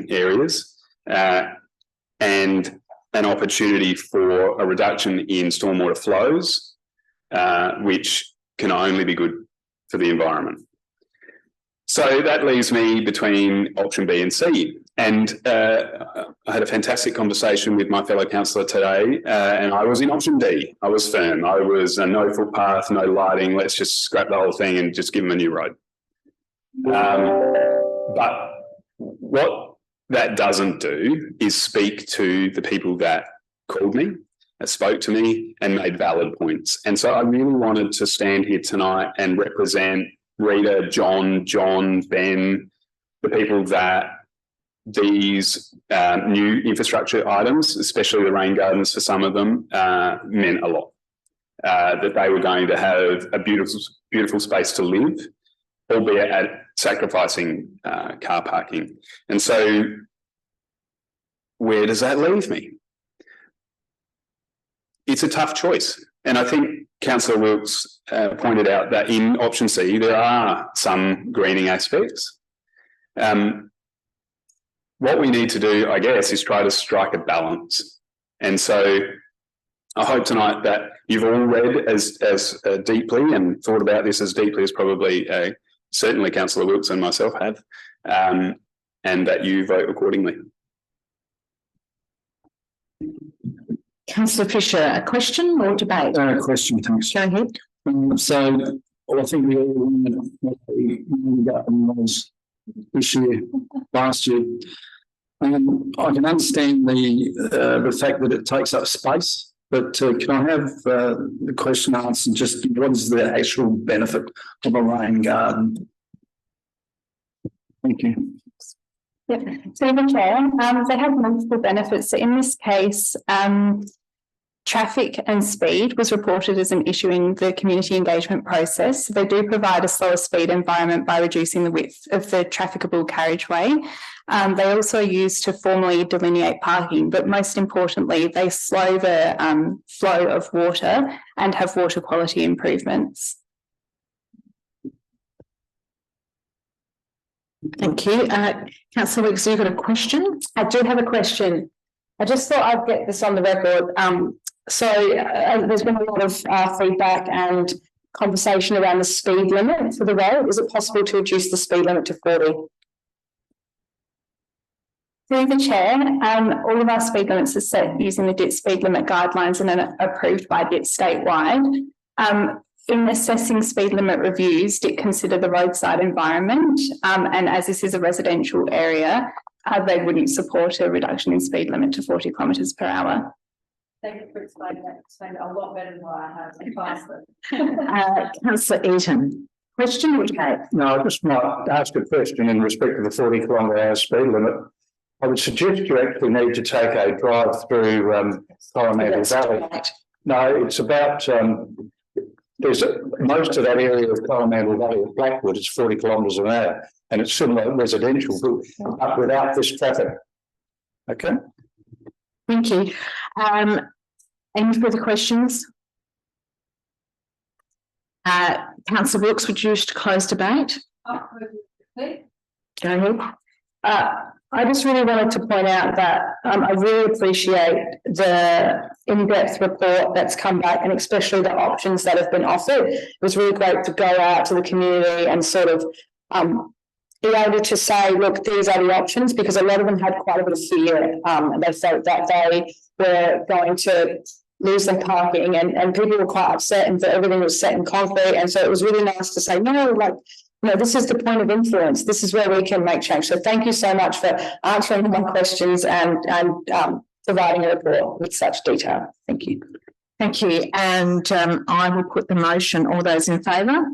areas and an opportunity for a reduction in stormwater flows, which can only be good for the environment. So that leaves me between option B and C. And I had a fantastic conversation with my fellow councillor today, and I was in option D. I was firm. I was a no footpath, no lighting. Let's just scrap the whole thing and just give them a new road. But what that doesn't do is speak to the people that called me, that spoke to me and made valid points. And so I really wanted to stand here tonight and represent Rita, John, Ben, the people that these new infrastructure items, especially the rain gardens for some of them, meant a lot. That they were going to have a beautiful space to live, albeit at sacrificing car parking. And so where does that leave me? It's a tough choice. And I think Councillor Wilkes pointed out that in option C, there are some greening aspects. What we need to do, I guess, is try to strike a balance. And so I hope tonight that you've all read as deeply and thought about this as deeply as probably certainly Councillor Wilkes and myself have, and that you vote accordingly. Councillor Fisher, a question or debate? Question, thanks. Go ahead. So I think we all was this year, last year. I can understand the fact that it takes up space, but can I have the question answered? Just what is the actual benefit of a rain garden? Thank you. Yep. So the chair, they have multiple benefits. So in this case, traffic and speed was reported as an issue in the community engagement process. So they do provide a slower speed environment by reducing the width of the trafficable carriageway. They also use to formally delineate parking, but most importantly, they slow the flow of water and have water quality improvements. Thank you. Councillor Wilkes, you've got a question? I do have a question. I just thought I'd get this on the record. There's been a lot of feedback and conversation around the speed limit for the road. Is it possible to reduce the speed limit to 40? Through the chair, all of our speed limits are set using the DIT speed limit guidelines and are approved by DIT statewide. In assessing speed limit reviews, DIT consider the roadside environment, and as this is a residential area, they wouldn't support a reduction in speed limit to 40 kilometres per hour. Thank you for explaining that. Explained it a lot better than what I have. Councillor Eaton, question or debate? No, I just might ask a question in respect to the 40 kilometre speed limit. I would suggest you actually need to take a drive through Coromandel Valley. Right. No, it's about there's most of that area of Coromandel Valley of Blackwood is 40 kilometres an hour, and it's similar residential, but without this traffic. Okay. Thank you. Any further questions? Councillor Wilkes, would you wish to close debate? Go ahead. I just really wanted to point out that I really appreciate the in-depth report that's come back, and especially the options that have been offered. It was really great to go out to the community and sort of be able to say, look, these are the options, because a lot of them had quite a bit of fear. They felt that they were going to lose their parking, and people were quite upset, and that everything was set in concrete. And so it was really nice to say, no, like, no, this is the point of influence. This is where we can make change. So thank you so much for answering my questions and providing a report with such detail. Thank you. Thank you. And I will put the motion. All those in favour?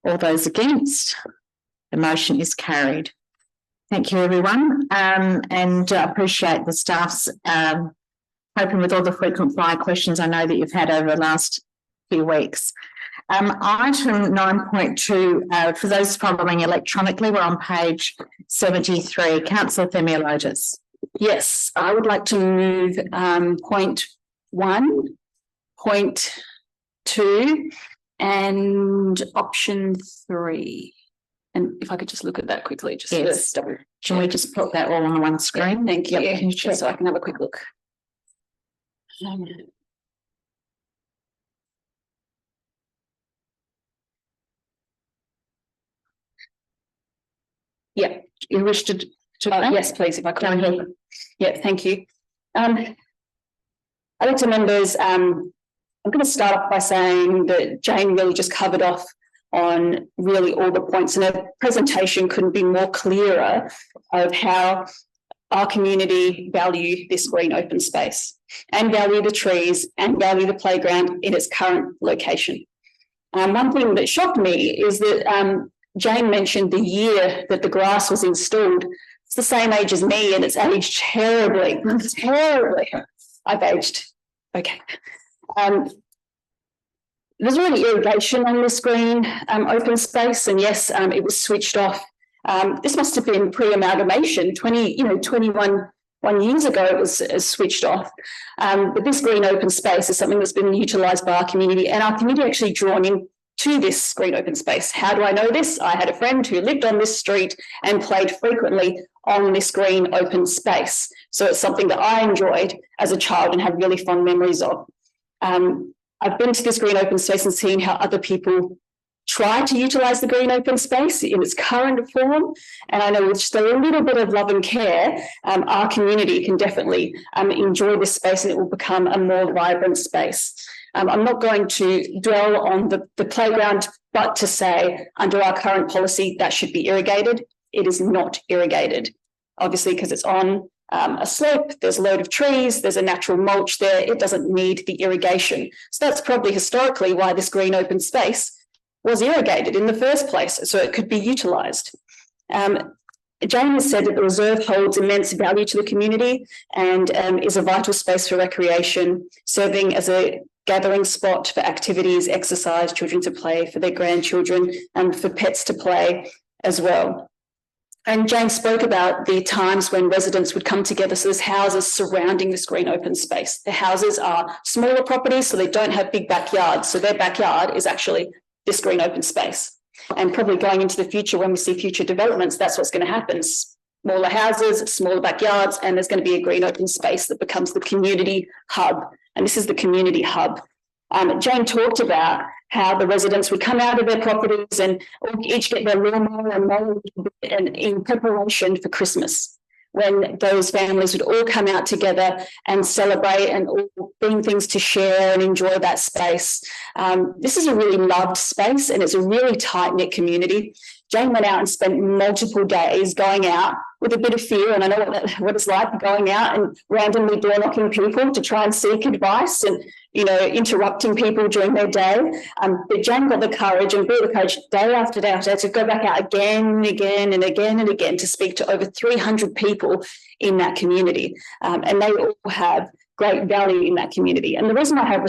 All those against? The motion is carried. Thank you, everyone. And I appreciate the staff's hoping with all the frequent flyer questions I know that you've had over the last few weeks. Item 9.2, for those following electronically, we're on page 73. Councillor Themeliotis. Yes, I would like to move point 1, point 2 and option 3. And if I could just look at that quickly, just yes. to double. Can we just put that all on one screen? Yeah, thank you. Yep. Just so I can have a quick look. Yeah, you wish to yes, please, if I could. Go ahead. Yeah, thank you. Elected members, I'm going to start off by saying that Jane really just covered off on really all the points, and her presentation couldn't be more clearer of how our community value this green open space and value the trees and value the playground in its current location. One thing that shocked me is that Jane mentioned the year that the grass was installed. It's the same age as me, and it's aged terribly, terribly. I've aged. Okay. There's already irrigation on this green open space, and yes, it was switched off. This must have been pre-amalgamation, 21 years ago it was switched off. But this green open space is something that's been utilised by our community, and our community actually drawn in to this green open space. How do I know this? I had a friend who lived on this street and played frequently on this green open space. So it's something that I enjoyed as a child and have really fond memories of. I've been to this green open space and seen how other people try to utilise the green open space in its current form. And I know with just a little bit of love and care, our community can definitely enjoy this space, and it will become a more vibrant space. I'm not going to dwell on the playground, but to say under our current policy that should be irrigated. It is not irrigated, obviously, because it's on a slope, there's a load of trees, there's a natural mulch there, it doesn't need the irrigation. So that's probably historically why this green open space was irrigated in the first place, so it could be utilised. Jane has said that the reserve holds immense value to the community and is a vital space for recreation, serving as a gathering spot for activities, exercise, children to play, for their grandchildren, and for pets to play as well. And Jane spoke about the times when residents would come together. So there's houses surrounding this green open space. The houses are smaller properties, so they don't have big backyards. So their backyard is actually this green open space. And probably going into the future, when we see future developments, that's what's going to happen. Smaller houses, smaller backyards, and there's going to be a green open space that becomes the community hub. And this is the community hub. Jane talked about how the residents would come out of their properties and each get their lawnmower and mow in preparation for Christmas, when those families would all come out together and celebrate and all bring things to share and enjoy that space. This is a really loved space, and it's a really tight-knit community. Jane went out and spent multiple days going out with a bit of fear, and I know what it's like going out and randomly door knocking people to try and seek advice and, interrupting people during their day. But Jane got the courage and built the courage day after day after day to go back out again and again and again and again to speak to over 300 people in that community. And they all have great value in that community. And the reason I have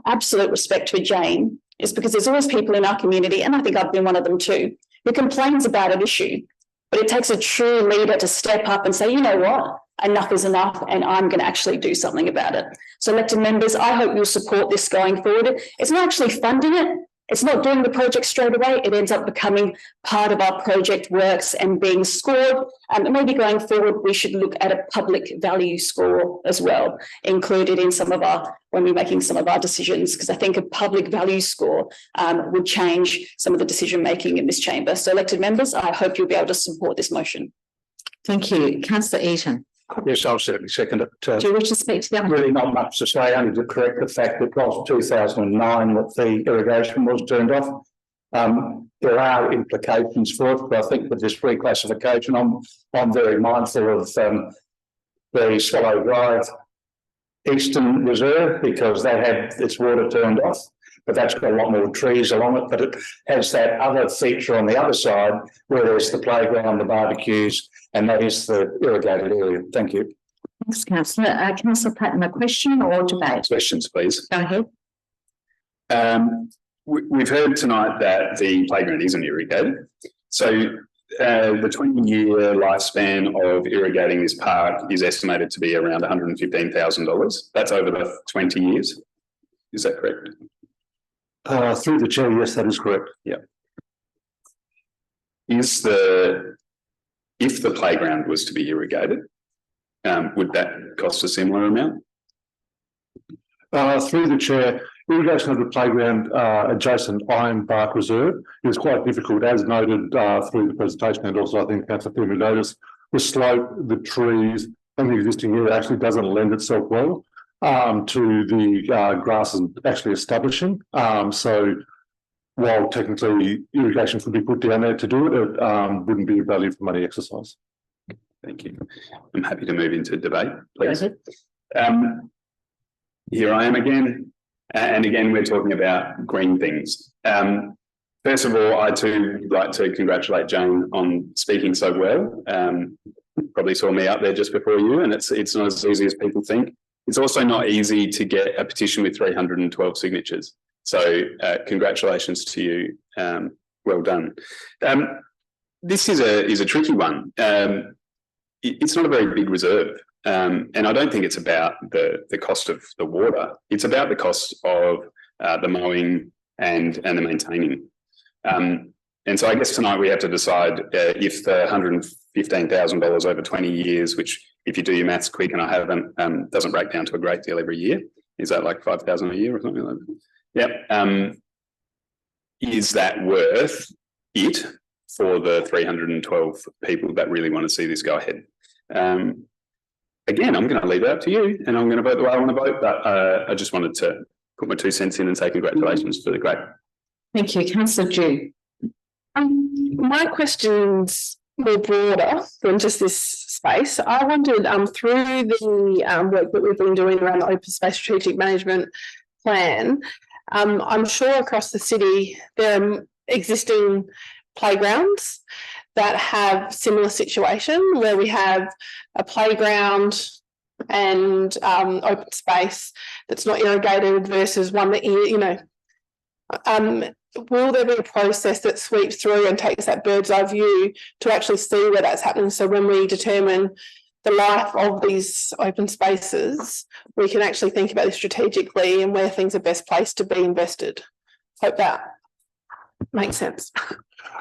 absolute respect for Jane, is because there's always people in our community, and I think I've been one of them too, who complains about an issue. But it takes a true leader to step up and say, you know what, enough is enough, and I'm going to actually do something about it. So elected members, I hope you'll support this going forward. It's not actually funding it. it's not doing the project straight away. It ends up becoming part of our project works and being scored. And maybe going forward, we should look at a public value score as well, included in some of our, when we're making some of our decisions, because I think a public value score would change some of the decision making in this chamber. So elected members, I hope you'll be able to support this motion. Thank you. Councillor Eaton. Yes, I'll certainly second it. Do you wish to speak to the other? Really not much to say, only to correct the fact that it was 2009 that the irrigation was turned off. There are implications for it, but I think with this reclassification, I'm very mindful of the Swallow Drive Eastern Reserve, because they had its water turned off, but that's got a lot more trees along it. But it has that other feature on the other side where there's the playground, the barbecues, and that is the irrigated area. Thank you. Thanks, Councillor. Councillor Platten, a question or debate? Questions, please. Go ahead. We've heard tonight that the playground isn't irrigated. So the 20-year lifespan of irrigating this park is estimated to be around $115,000. That's over the 20 years. Is that correct? Through the chair, yes, that is correct. Yeah. If the playground was to be irrigated, would that cost a similar amount? Through the chair, irrigation of the playground adjacent Ironbark Reserve is quite difficult, as noted through the presentation, and also I think Councillor Themeliotis, the slope, the trees, and the existing area actually doesn't lend itself well to the grasses actually establishing. So while technically irrigation could be put down there to do it, it wouldn't be a value for money exercise. Thank you. I'm happy to move into debate, please. Here I am again. And again, we're talking about green things. First of all, I too would like to congratulate Jane on speaking so well. Probably saw me up there just before you, and it's not as easy as people think. It's also not easy to get a petition with 312 signatures. So congratulations to you. Well done. This is a tricky one. It's not a very big reserve. And I don't think it's about the cost of the water. It's about the cost of the mowing and the maintaining. And so I guess tonight we have to decide if the $115,000 over 20 years, which if you do your maths quick, and I haven't, doesn't break down to a great deal every year. Is that like $5,000 a year or something like that? Yep. Is that worth it for the 312 people that really want to see this go ahead? Again, I'm going to leave it up to you, and I'm going to vote the way I want to vote, but I just wanted to put my 2 cents in and say congratulations for the great. Thank you. Councillor Dew. My question's more broader than just this space. I wondered through the work that we've been doing around the open space strategic management plan, I'm sure across the city there are existing playgrounds that have similar situation where we have a playground and open space that's not irrigated versus one that, you know, will there be a process that sweeps through and takes that bird's eye view to actually see where that's happening? So when we determine the life of these open spaces, we can actually think about this strategically and where things are best placed to be invested. Hope that makes sense.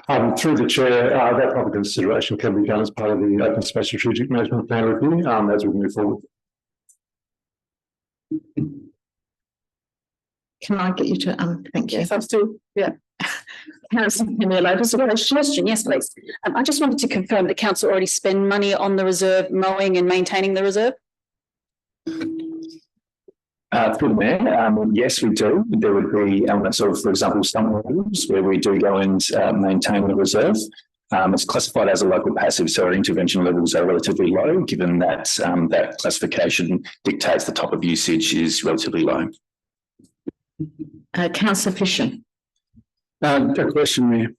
Through the chair, that proper consideration can be done as part of the open space strategic management plan review as we move forward. Can I get you to thank you. Yes, I'm still, yeah. Councillor Themeliotis, a question. Yes, please. I just wanted to confirm that council already spend money on the reserve, mowing and maintaining the reserve. Through the mayor, yes, we do. There would be elements of, for example, stump removals where we do go and maintain the reserve. It's classified as a local passive, so our intervention levels are relatively low, given that that classification dictates the type of usage is relatively low. Councillor Fisher. A question there.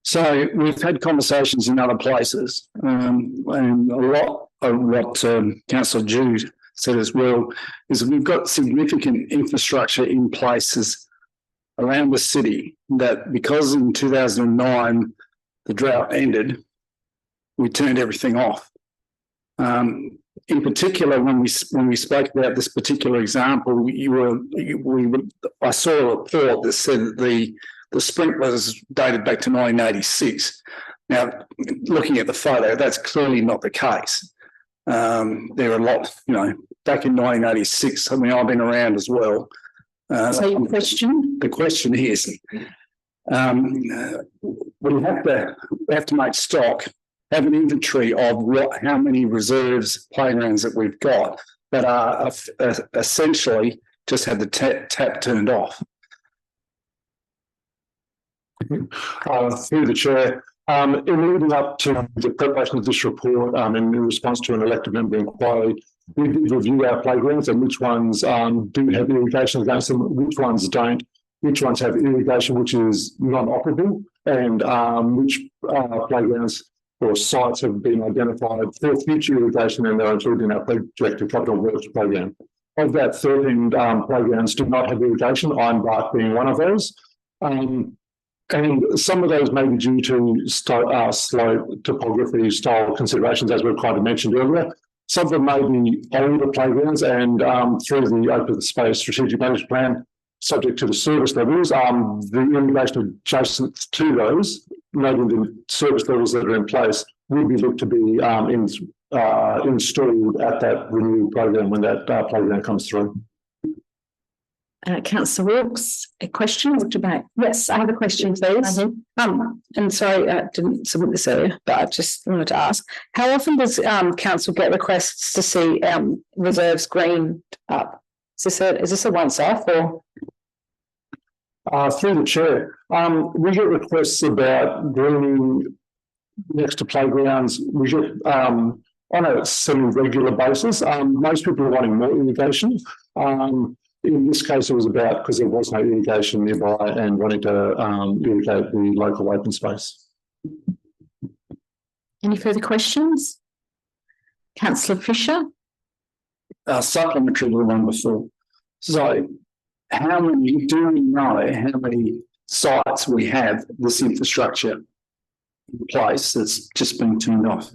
So we've had conversations in other places, and a lot of what Councillor Jude said as well is we've got significant infrastructure in places around the city that, because in 2009 the drought ended, we turned everything off. In particular, when we spoke about this particular example, I saw a report that said that the the sprinklers dated back to 1986. Now, looking at the photo, that's clearly not the case. There are a lot, back in 1986, I mean, I've been around as well. So your question? The question is, we have to make stock, have an inventory of how many reserves playgrounds that we've got that are essentially just had the tap turned off. Through the chair, in leading up to the preparation of this report, in response to an elected member inquiry, we did review our playgrounds and which ones do have irrigation against them, which ones don't, which ones have irrigation which is non-operable, and which playgrounds or sites have been identified for future irrigation, and they're included in our projected capital works program. Of that, 13 playgrounds do not have irrigation, Ironbark being one of those. And some of those may be due to slope topography style considerations, as we've kind of mentioned earlier. Some of them may be older playgrounds, and through the Open Space Strategic Management Plan, subject to the service levels, the irrigation adjacent to those, noting the service levels that are in place, will be looked to be installed at that renewed program when that playground comes through. Councillor Wilkes, a question or debate? Yes, I have a question, please. And sorry, I didn't submit this earlier, but I just wanted to ask, how often does council get requests to see reserves greened up? Is this a once-off or? Through the chair, we get requests about greening next to playgrounds. We get on a semi-regular basis. Most people are wanting more irrigation. In this case, it was about because there was no irrigation nearby and wanting to irrigate the local open space. Any further questions? Councillor Fisher? Supplementary to the one before. So, do we know how many sites we have this infrastructure in place that's just been turned off?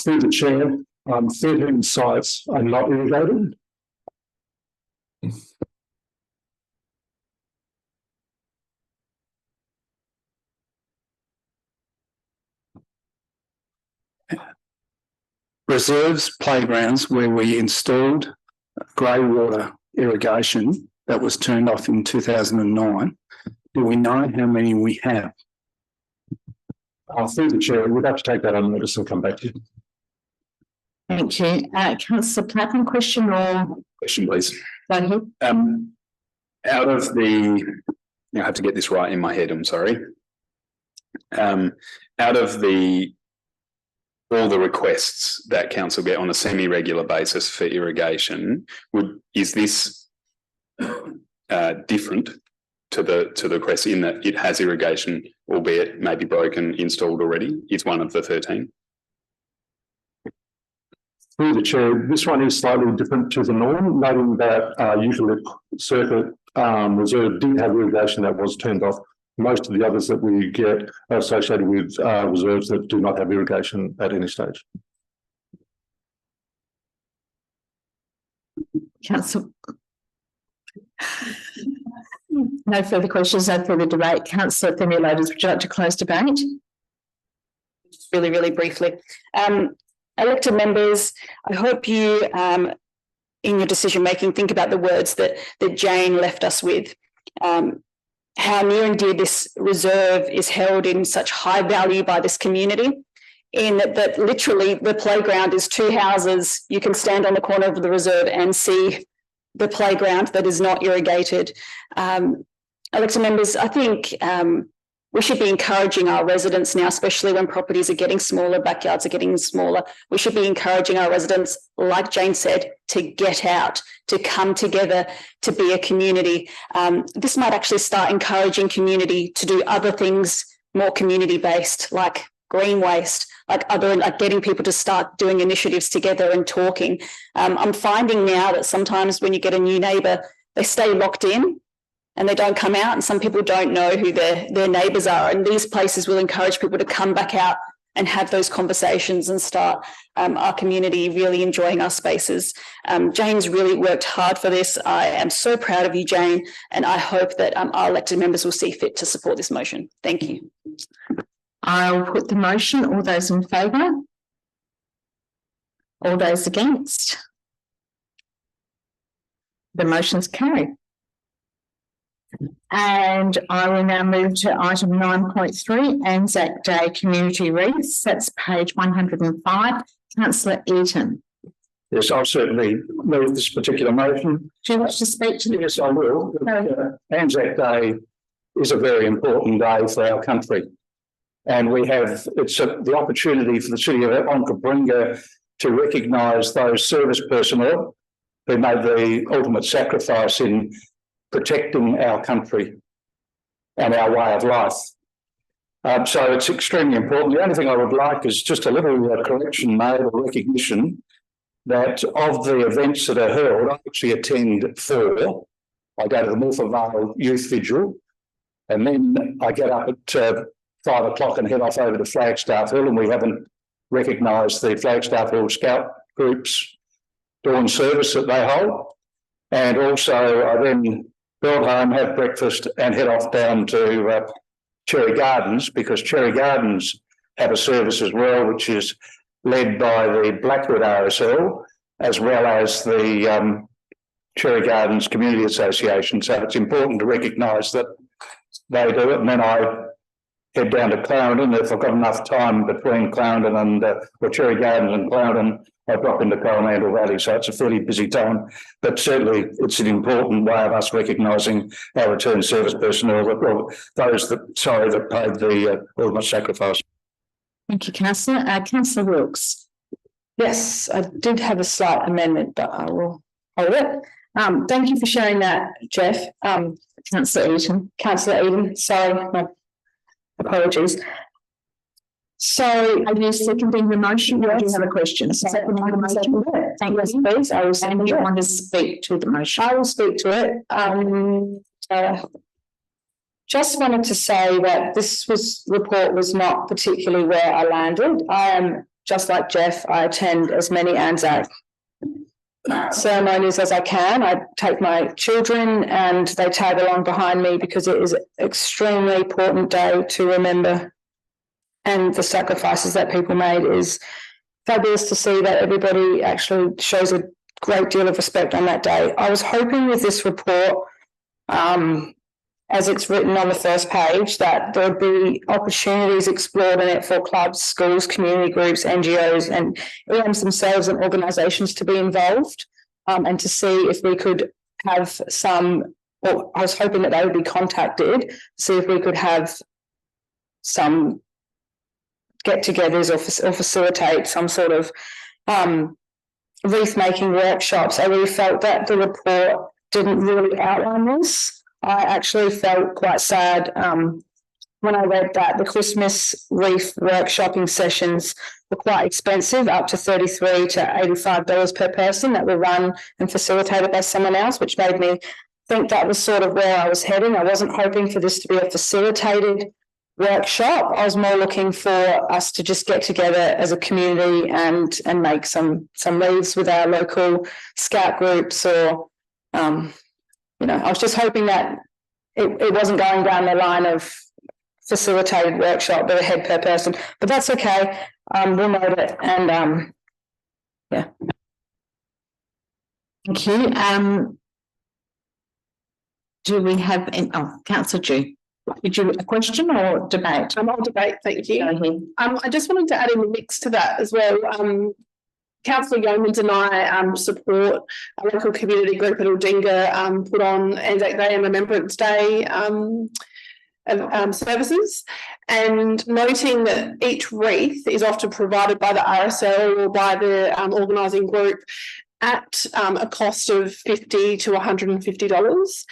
Through the chair, 13 sites are not irrigated. Reserves playgrounds where we installed grey water irrigation that was turned off in 2009. Do we know how many we have? Through the chair, we'd have to take that on notice and come back to you. Thank you. Councillor Platten, question or? Question, please. Go ahead. Out of the, I have to get this right in my head, I'm sorry. Out of all the requests that council get on a semi-regular basis for irrigation, is this different to the request in that it has irrigation, albeit maybe broken, installed already? It's one of the 13. Through the chair, this one is slightly different to the norm, noting that Eucalypt Circuit reserve did have irrigation that was turned off. Most of the others that we get are associated with reserves that do not have irrigation at any stage. Councillor. No further questions, no further debate. Councillor Themeliotis, would you like to close debate? Just really, really briefly. Elected members, I hope you, in your decision making, think about the words that Jane left us with. How near and dear this reserve is held in such high value by this community, in that literally the playground is two houses. You can stand on the corner of the reserve and see the playground that is not irrigated. Elected members, I think we should be encouraging our residents now, especially when properties are getting smaller, backyards are getting smaller. We should be encouraging our residents, like Jane said, to get out, to come together, to be a community. This might actually start encouraging community to do other things more community-based, like green waste, like getting people to start doing initiatives together and talking. I'm finding now that sometimes when you get a new neighbour, they stay locked in and they don't come out, and some people don't know who their neighbours are. And these places will encourage people to come back out and have those conversations and start our community really enjoying our spaces. Jane's really worked hard for this. I am so proud of you, Jane, and I hope that our elected members will see fit to support this motion. Thank you. I'll put the motion. All those in favour? All those against? The motion's carried. And I will now move to item 9.3, ANZAC Day Community Wreaths. That's page 105. Councillor Eaton. Yes, I'll certainly move this particular motion. Do you wish to speak to me? Yes, I will. ANZAC Day is a very important day for our country. And we have, the opportunity for the city of Onkaparinga to recognise those service personnel who made the ultimate sacrifice in protecting our country and our way of life. So it's extremely important. The only thing I would like is just a little correction made or recognition that of the events that are held, I actually attend 4. I go to the Milford Vale Youth Vigil, and then I get up at 5 o'clock and head off over to Flagstaff Hill, and we haven't recognised the Flagstaff Hill Scout Group's dawn service that they hold. And also I then build home, have breakfast and head off down to Cherry Gardens, because Cherry Gardens have a service as well, which is led by the Blackwood RSL, as well as the Cherry Gardens Community Association. So it's important to recognise that they do it. And then I head down to Clarendon. If I've got enough time between Clarendon and or Cherry Gardens and Clarendon, I drop into Coromandel Valley. So it's a fairly busy time, but certainly it's an important way of us recognising our return service personnel, those that paid the ultimate sacrifice. Thank you, Councillor. Councillor Wilkes. Yes, I did have a slight amendment, but I will hold it. Thank you for sharing that, Jeff. Councillor Eaton. Councillor Eaton, sorry, my apologies. So are you seconding the motion? Yes. Or do you have a question? Seconding the motion. Thank you, please. I will second. You want to speak to the motion? I will speak to it. Just wanted to say that this report was not particularly where I landed. I am just like Jeff. I attend as many ANZAC ceremonies as I can. I take my children and they tag along behind me because it is an extremely important day to remember. And the sacrifices that people made is fabulous to see that everybody actually shows a great deal of respect on that day. I was hoping with this report, as it's written on the first page, that there would be opportunities explored in it for clubs, schools, community groups, NGOs and EMs themselves and organisations to be involved, and to see if we could have some, or I was hoping that they would be contacted to see if we could have some get-togethers or facilitate some sort of wreath-making workshops. I really felt that the report didn't really outline this. I actually felt quite sad when I read that the Christmas wreath workshopping sessions were quite expensive, up to $33 to $85 per person, that were run and facilitated by someone else, which made me think that was sort of where I was heading. I wasn't hoping for this to be a facilitated workshop. I was more looking for us to just get together as a community and make some wreaths with our local scout groups, or I was just hoping that it wasn't going down the line of facilitated workshop with a head per person, but that's okay. We'll note it, and yeah. Thank you. Do we have any? Oh, Councillor Ju. Did you a question or debate? I'll debate, thank you. I just wanted to add in the mix to that as well. Councillor Yeomans and I support a local community group at Aldinga put on ANZAC Day and Remembrance Day services, and noting that each wreath is often provided by the RSL or by the organising group at a cost of $50 to $150.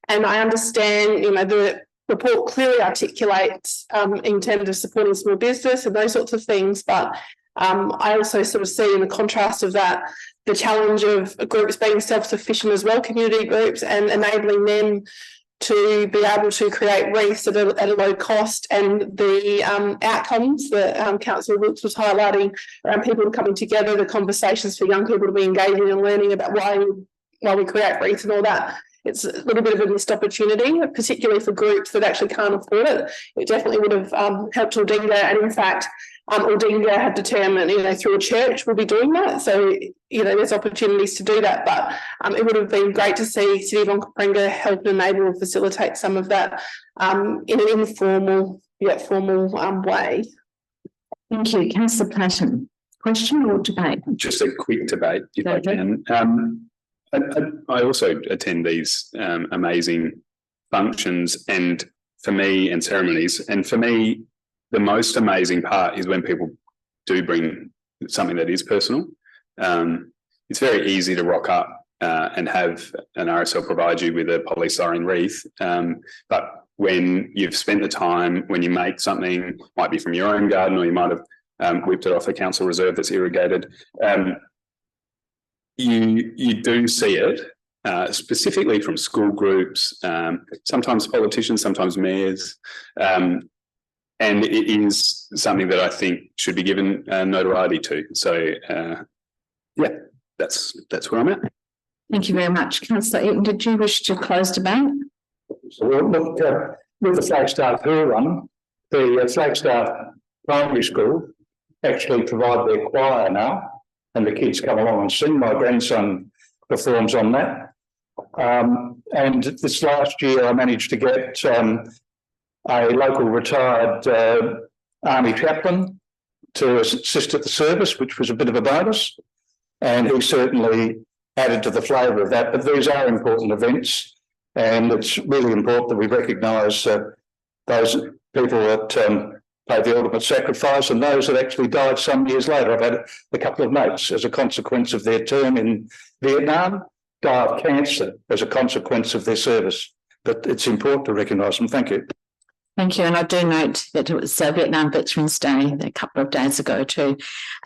And I understand, the report clearly articulates in terms of supporting small business and those sorts of things, but I also sort of see in the contrast of that the challenge of groups being self-sufficient as well, community groups, and enabling them to be able to create wreaths at a low cost, and the outcomes that Councillor Wilkes was highlighting around people coming together, the conversations for young people to be engaging and learning about why we create wreaths and all that. It's a little bit of a missed opportunity, particularly for groups that actually can't afford it. It definitely would have helped Aldinga, and in fact, Aldinga had determined, through a church we'll be doing that. So, there's opportunities to do that, but it would have been great to see City of Onkaparinga help enable and facilitate some of that in an informal yet formal way. Thank you. Councillor Platten, question or debate? Just a quick debate, if I can. I also attend these amazing functions and ceremonies. And for me, the most amazing part is when people do bring something that is personal. It's very easy to rock up and have an RSL provide you with a polystyrene wreath. But when you've spent the time, when you make something, might be from your own garden, or you might have whipped it off a council reserve that's irrigated, you do see it, specifically from school groups, sometimes politicians, sometimes mayors, and it is something that I think should be given notoriety to. So, that's where I'm at. Thank you very much. Councillor Eaton, did you wish to close debate? So look, with the Flagstaff Hill run, the Flagstaff Primary School actually provide their choir now, and the kids come along and sing. My grandson performs on that. And this last year I managed to get a local retired Army chaplain to assist at the service, which was a bit of a bonus, and he certainly added to the flavour of that. But these are important events, and it's really important that we recognise those people that paid the ultimate sacrifice, and those that actually died some years later. I've had a couple of mates, as a consequence of their term in Vietnam, die of cancer as a consequence of their service. But it's important to recognise them. Thank you. Thank you. And I do note that it was Vietnam Veterans Day a couple of days ago too.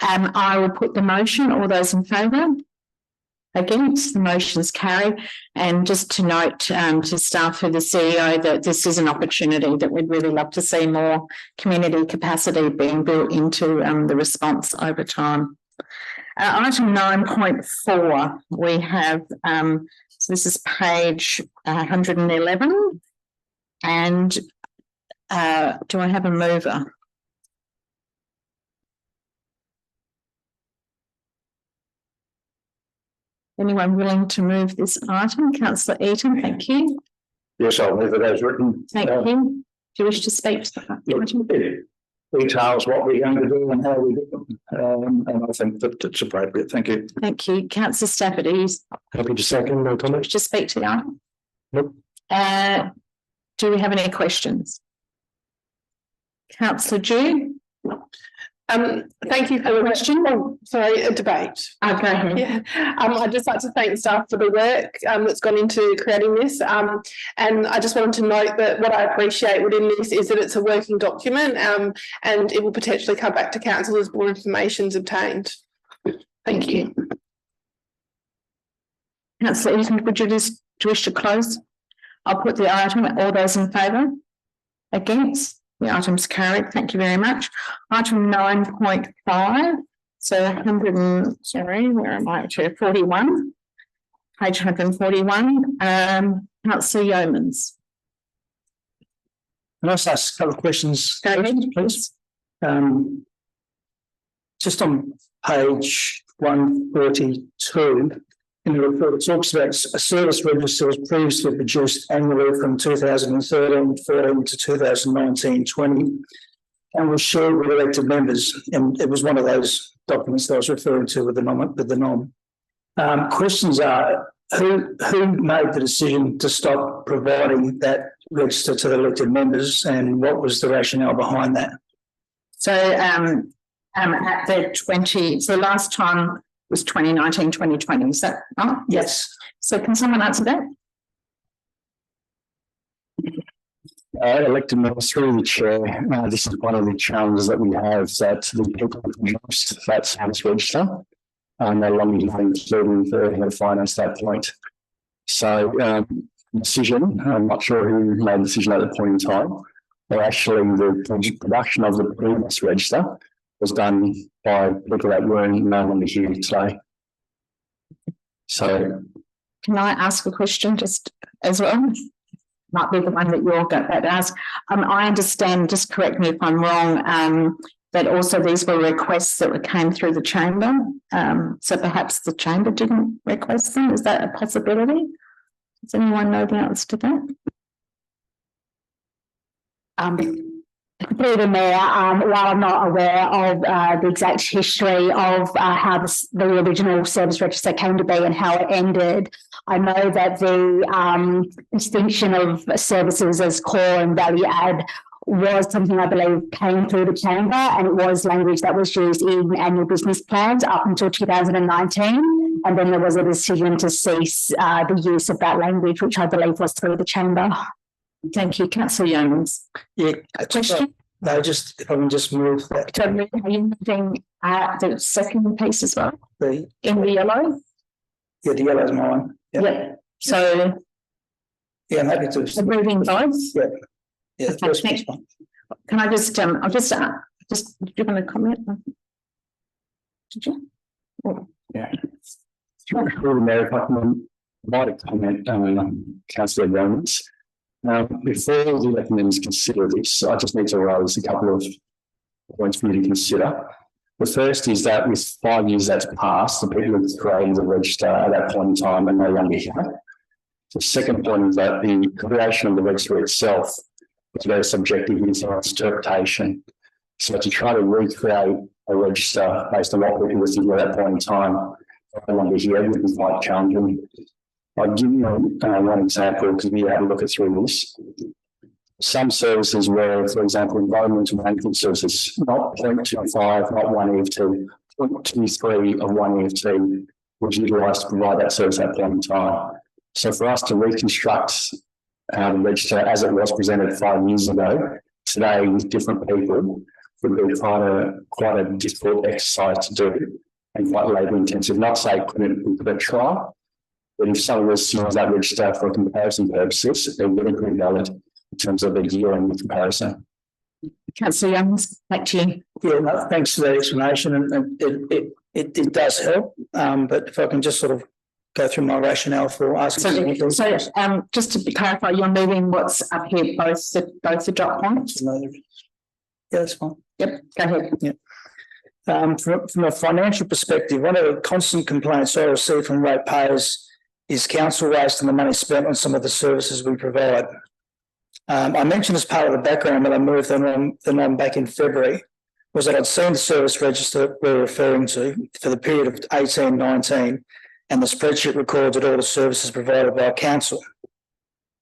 I will put the motion. All those in favour? Against? The motion's carried. And just to note to staff for the CEO that this is an opportunity that we'd really love to see more community capacity being built into the response over time. Item 9.4, we have, so this is page 111. And do I have a mover? Anyone willing to move this item? Councillor Eaton, thank you. Yes, I'll move it as written. Thank you. Do you wish to speak to that? It details what we're going to do and how we do it. And I think that it's appropriate. Thank you. Thank you. Councillor Stafford, are you Happy to second, no comment. wish to speak to the item? Nope. Do we have any questions? Councillor Dew? Thank you for the question. Oh, sorry, a debate. Okay. Yeah. I'd just like to thank staff for the work that's gone into creating this. And I just wanted to note that what I appreciate within this is that it's a working document, and it will potentially come back to council as more information is obtained. Thank you. Councillor Eaton, would you just wish to close? I'll put the item. All those in favour? Against? The item's carried. Thank you very much. Item 9.5. So 100 sorry, where am I? 41. Page 141. Councillor Yeomans. Can I just ask a couple of questions? Go ahead, please. Just on page 142. In the report, it talks about a service register was previously produced annually from 2013-14 to 2019-20 and was shared with elected members. And it was one of those documents that I was referring to with the nom. Questions are, who made the decision to stop providing that register to the elected members, and what was the rationale behind that? So at the last time was 2019-2020. Is that right? Yes. So can someone answer that? Elected members, through the chair, this is one of the challenges that we have, that the people who produced that service register are no longer including the head of finance at that point. So decision. I'm not sure who made the decision at the point in time. Or actually, the production of the previous register was done by people that weren't no longer here today. So, can I ask a question just as well? Might be the one that you're going to ask. I understand, just correct me if I'm wrong, that also these were requests that came through the chamber. So perhaps the chamber didn't request them. Is that a possibility? Does anyone know the answer to that? Through the Mayor, while I'm not aware of the exact history of how the original service register came to be and how it ended, I know that the distinction of services as core and value add was something I believe came through the chamber, and it was language that was used in annual business plans up until 2019. And then there was a decision to cease the use of that language, which I believe was through the chamber. Thank you, Councillor Yeomans. Yeah, question. No, just if I can just move that. Are you moving the second piece as well? The in the yellow? Yeah, the yellow's mine. Yeah. So yeah, I'm happy to. Moving both? Yeah. Yeah, okay, first one. Can I just I'll just do you want to comment? Did you? Oh. Yeah. Through the Mayor, if I can provide a comment, Councillor Yeomans. Before the elected members consider this, I just need to raise a couple of points for you to consider. The first is that with 5 years that's passed, the people who created the register at that point in time are no longer here. The second point is that the creation of the register itself is very subjective in its interpretation. So to try to recreate a register based on what people were thinking at that point in time, no longer here, would be quite challenging. I'll give you one example because we had a look at through this. Some services were, for example, environmental management services, not 0.25, not one EFT, 0.23 of one EFT was utilised to provide that service at that point in time. So for us to reconstruct the register as it was presented 5 years ago, today with different people, would be quite a difficult exercise to do and quite labour intensive. Not to say we couldn't try, but if someone was to use that register for comparison purposes, it wouldn't be valid in terms of the year-on-year comparison. Councillor Youngs, back to you. Yeah, no, thanks for that explanation, and it does help. But if I can just sort of go through my rationale for asking. So just to clarify, you're moving what's up here, both the dot points? Yeah, that's fine. Yep, go ahead. Yeah. From a financial perspective, one of the constant complaints I receive from ratepayers is council wasting the money spent on some of the services we provide. I mentioned as part of the background when I moved them on back in February, was that I'd seen the service register we're referring to for the period of 18-19, and the spreadsheet recorded all the services provided by council.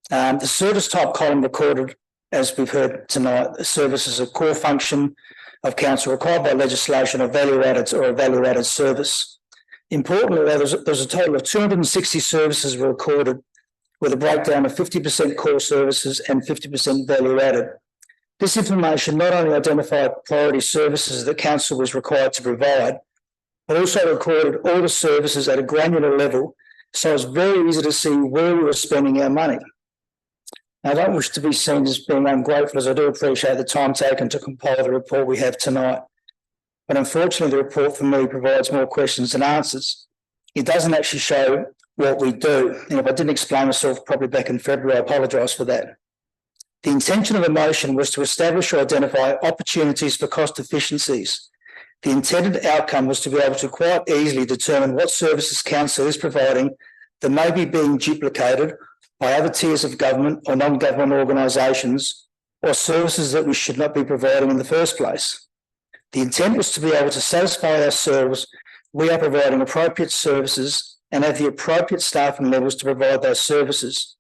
The service type column recorded, as we've heard tonight, the service is a core function of council required by legislation of value-added or a value-added service. Importantly, there was a total of 260 services were recorded with a breakdown of 50% core services and 50% value-added. This information not only identified priority services that council was required to provide, but also recorded all the services at a granular level, so it's very easy to see where we were spending our money. I don't wish to be seen as being ungrateful, as I do appreciate the time taken to compile the report we have tonight. But unfortunately, the report for me provides more questions than answers. It doesn't actually show what we do. And if I didn't explain myself properly back in February, I apologise for that. The intention of the motion was to establish or identify opportunities for cost efficiencies. The intended outcome was to be able to quite easily determine what services council is providing that may be being duplicated by other tiers of government or non-government organisations, or services that we should not be providing in the first place. The intent was to be able to satisfy ourselves we are providing appropriate services and have the appropriate staffing levels to provide those services.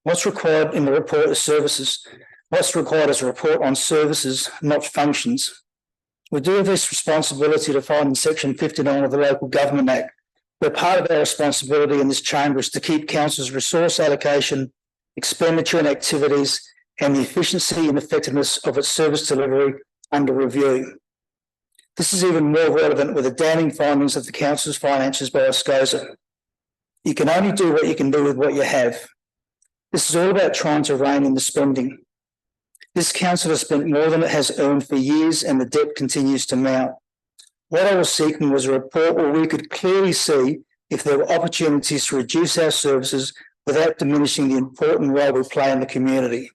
What's required in the report is services. What's required is a report on services, not functions. We do have this responsibility defined in Section 59 of the Local Government Act, where part of our responsibility in this chamber is to keep council's resource allocation, expenditure and activities, and the efficiency and effectiveness of its service delivery under review. This is even more relevant with the damning findings of the council's finances by SCOSA. You can only do what you can do with what you have. This is all about trying to rein in the spending. This council has spent more than it has earned for years, and the debt continues to mount. What I was seeking was a report where we could clearly see if there were opportunities to reduce our services without diminishing the important role we play in the community.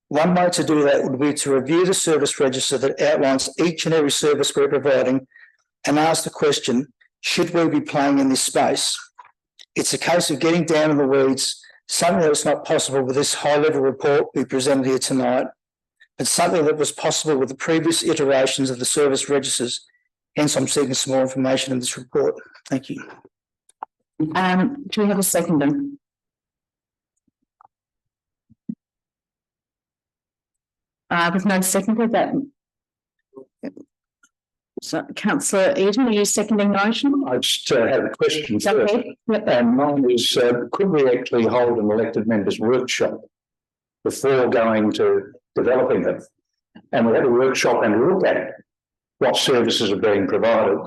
One way to do that would be to review the service register that outlines each and every service we're providing and ask the question, should we be playing in this space? It's a case of getting down in the weeds, something that's not possible with this high-level report we presented here tonight, but something that was possible with the previous iterations of the service registers. Hence, I'm seeking some more information in this report. Thank you. Do we have a second then? With no seconder, that. So, Councillor Eaton, are you seconding the motion? I just have a question first. And mine is, could we actually hold an elected members workshop before going to developing it? And we have a workshop and look at what services are being provided.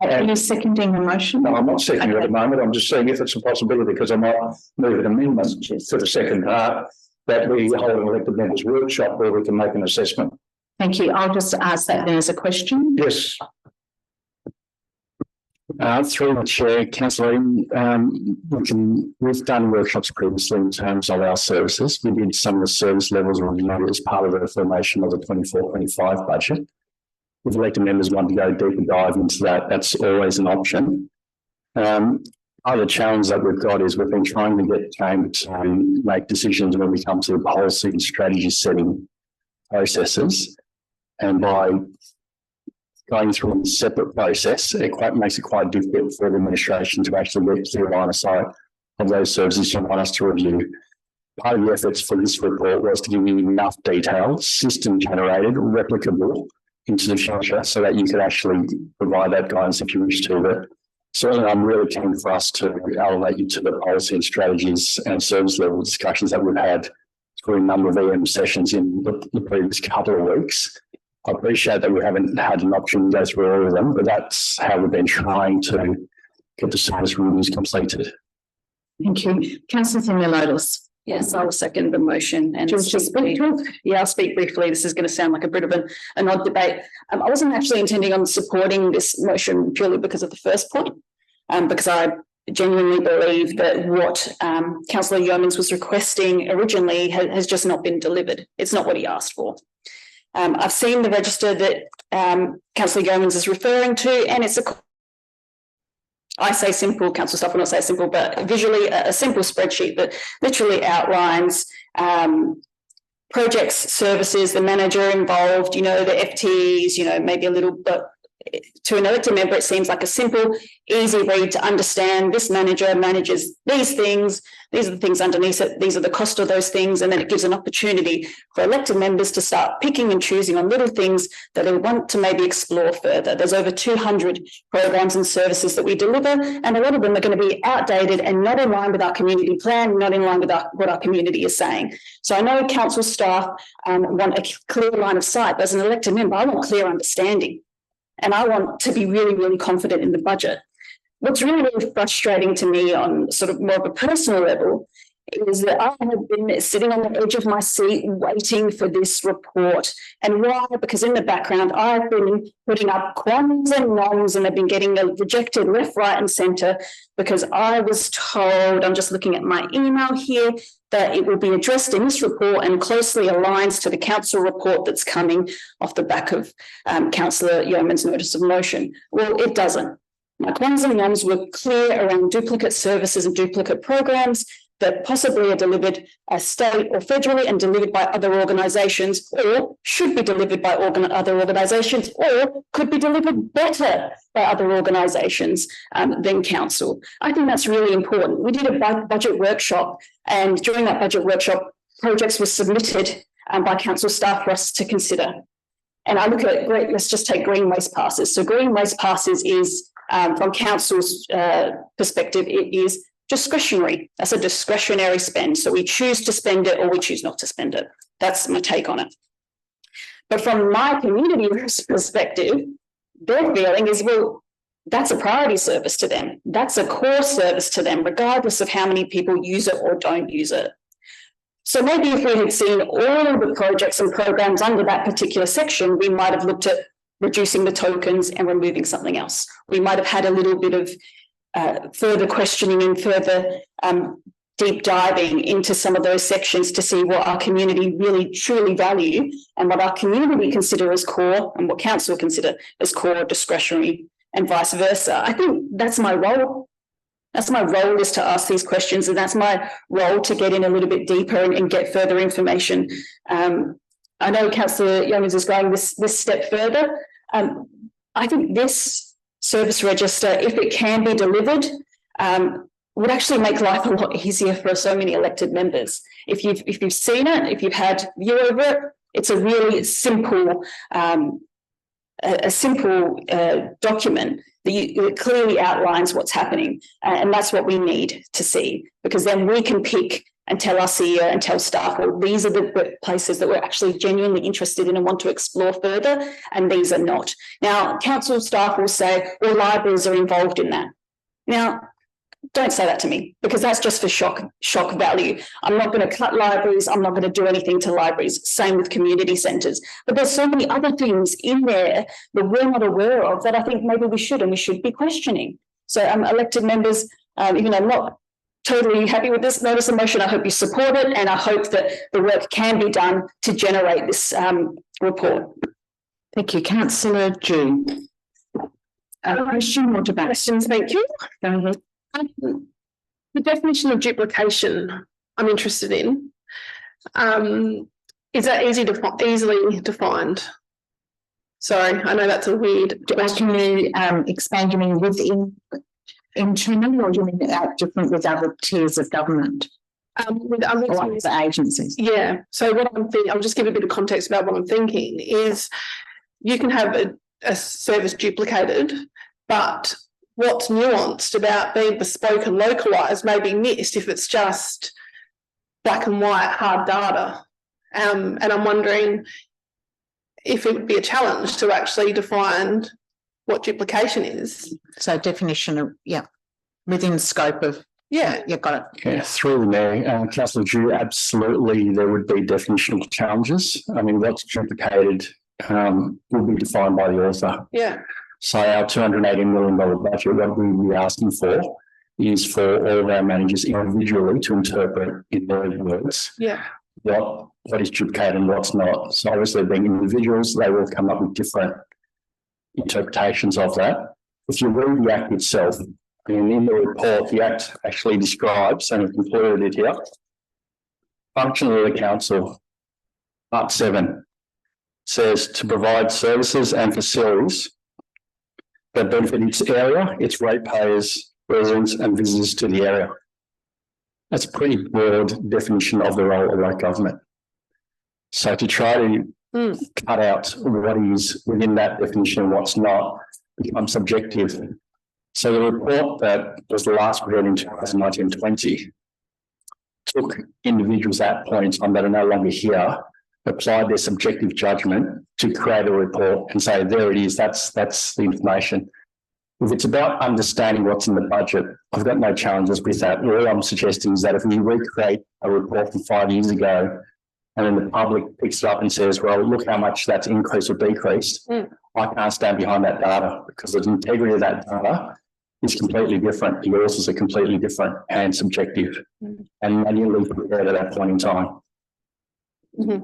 Are you seconding the motion? No, I'm not seconding it at the moment. I'm just saying if it's a possibility, because I might move an amendment to the second part that we hold an elected members workshop where we can make an assessment. Thank you. I'll just ask that then as a question. Yes. Through the chair, Councillor, we've done workshops previously in terms of our services. We did some of the service levels reviewed as part of the formation of the 24-25 budget. If elected members want to go deeper dive into that, that's always an option. Other challenge that we've got is we've been trying to get Chamber to make decisions when we come to the policy and strategy setting processes. And by going through a separate process, it makes it quite difficult for the administration to actually get clear line of sight of those services you want us to review. Part of the efforts for this report was to give you enough detail, system generated, replicable into the future so that you could actually provide that guidance if you wish to. But certainly I'm really keen for us to elevate you to the policy and strategies and service level discussions that we've had through a number of EM sessions in the previous couple of weeks. I appreciate that we haven't had an option to go through all of them, but that's how we've been trying to get the service reviews completed. Thank you. Councillor Themeliotis. Yes, I will second the motion. And I'll speak briefly. This is going to sound like a bit of an odd debate. I wasn't actually intending on supporting this motion purely because of the first point, because I genuinely believe that what Councillor Yeomans was requesting originally has just not been delivered. It's not what he asked for. I've seen the register that Councillor Yeomans is referring to, and it's I say simple, council staff will not say simple, but visually a simple spreadsheet that literally outlines projects, services, the manager involved, the FTEs, maybe a little, but to an elected member, it seems like a simple, easy read to understand. This manager manages these things. These are the things underneath it. These are the cost of those things. And then it gives an opportunity for elected members to start picking and choosing on little things that they want to maybe explore further. There's over 200 programs and services that we deliver, and a lot of them are going to be outdated and not in line with our community plan, not in line with what our community is saying. So I know council staff want a clear line of sight, but as an elected member, I want clear understanding. And I want to be really, really confident in the budget. What's really, really frustrating to me on sort of more of a personal level is that I have been sitting on the edge of my seat waiting for this report. And why? Because in the background, I've been putting up quans and noms, and they've been getting rejected left, right and centre because I was told, I'm just looking at my email here, that it will be addressed in this report and closely aligns to the council report that's coming off the back of Councillor Yeoman's notice of motion. Well, it doesn't. My quans and noms were clear around duplicate services and duplicate programs that possibly are delivered as state or federally and delivered by other organisations, or should be delivered by other organisations, or could be delivered better by other organisations than council. I think that's really important. We did a budget workshop, and during that budget workshop, projects were submitted by council staff for us to consider. And I look at let's just take green waste passes. So green waste passes is, from council's perspective, it is discretionary. That's a discretionary spend. So we choose to spend it or we choose not to spend it. That's my take on it. But from my community perspective, their feeling is, well, that's a priority service to them. That's a core service to them, regardless of how many people use it or don't use it. So maybe if we had seen all the projects and programs under that particular section, we might have looked at reducing the tokens and removing something else. We might have had a little bit of further questioning and further deep diving into some of those sections to see what our community really truly value and what our community consider as core and what council consider as core, discretionary, and vice versa. I think that's my role. That's my role, is to ask these questions, and that's my role to get in a little bit deeper and get further information. I know Councillor Youngers is going this step further. I think this service register, if it can be delivered, would actually make life a lot easier for so many elected members. If you've seen it, if you've had view over it, it's a really simple document that clearly outlines what's happening, and that's what we need to see, because then we can pick and tell our CEO and tell staff, well, these are the places that we're actually genuinely interested in and want to explore further, and these are not. Now, council staff will say, well, libraries are involved in that. Now, don't say that to me, because that's just for shock value. I'm not going to cut libraries. I'm not going to do anything to libraries. Same with community centres. But there's so many other things in there that we're not aware of that I think maybe we should be questioning. So elected members, even though I'm not totally happy with this notice of motion, I hope you support it, and I hope that the work can be done to generate this report. Thank you. Councillor June. Question or debate? Questions, thank you. Go ahead. The definition of duplication I'm interested in. Is that easily defined? Sorry, I know that's a weird. Can you expand? You mean within internally, or do you mean different with other tiers of government? With other tiers of agencies. Yeah. So what I'm thinking, I'll just give a bit of context about what I'm thinking. Is you can have a service duplicated, but what's nuanced about being bespoke and localised may be missed if it's just black and white hard data. And I'm wondering if it would be a challenge to actually define what duplication is. So definition of, within scope of, you've got it. Yeah, through there, Councillor Drew, absolutely there would be definitional challenges. I mean, what's duplicated will be defined by the author. Yeah. So our $280 million budget, what we will be asking for is for all of our managers individually to interpret in their words what is duplicated and what's not. So obviously being individuals, they will come up with different interpretations of that. If you read the Act itself, and in the report, the Act actually describes, and I've included it here, function of the council, Part 7, says to provide services and facilities that benefit its area, its ratepayers, residents and visitors to the area. That's a pretty broad definition of the role of local government. So to try to cut out what is within that definition and what's not becomes subjective. So the report that was last prepared in 2019-20 took individuals at point in time that are no longer here, applied their subjective judgment to create a report and say, there it is, that's the information. If it's about understanding what's in the budget, I've got no challenges with that. All I'm suggesting is that if we recreate a report from 5 years ago and then the public picks it up and says, well, look how much that's increased or decreased, I can't stand behind that data because the integrity of that data is completely different. The authors are completely different and subjective and manually prepared at that point in time. Do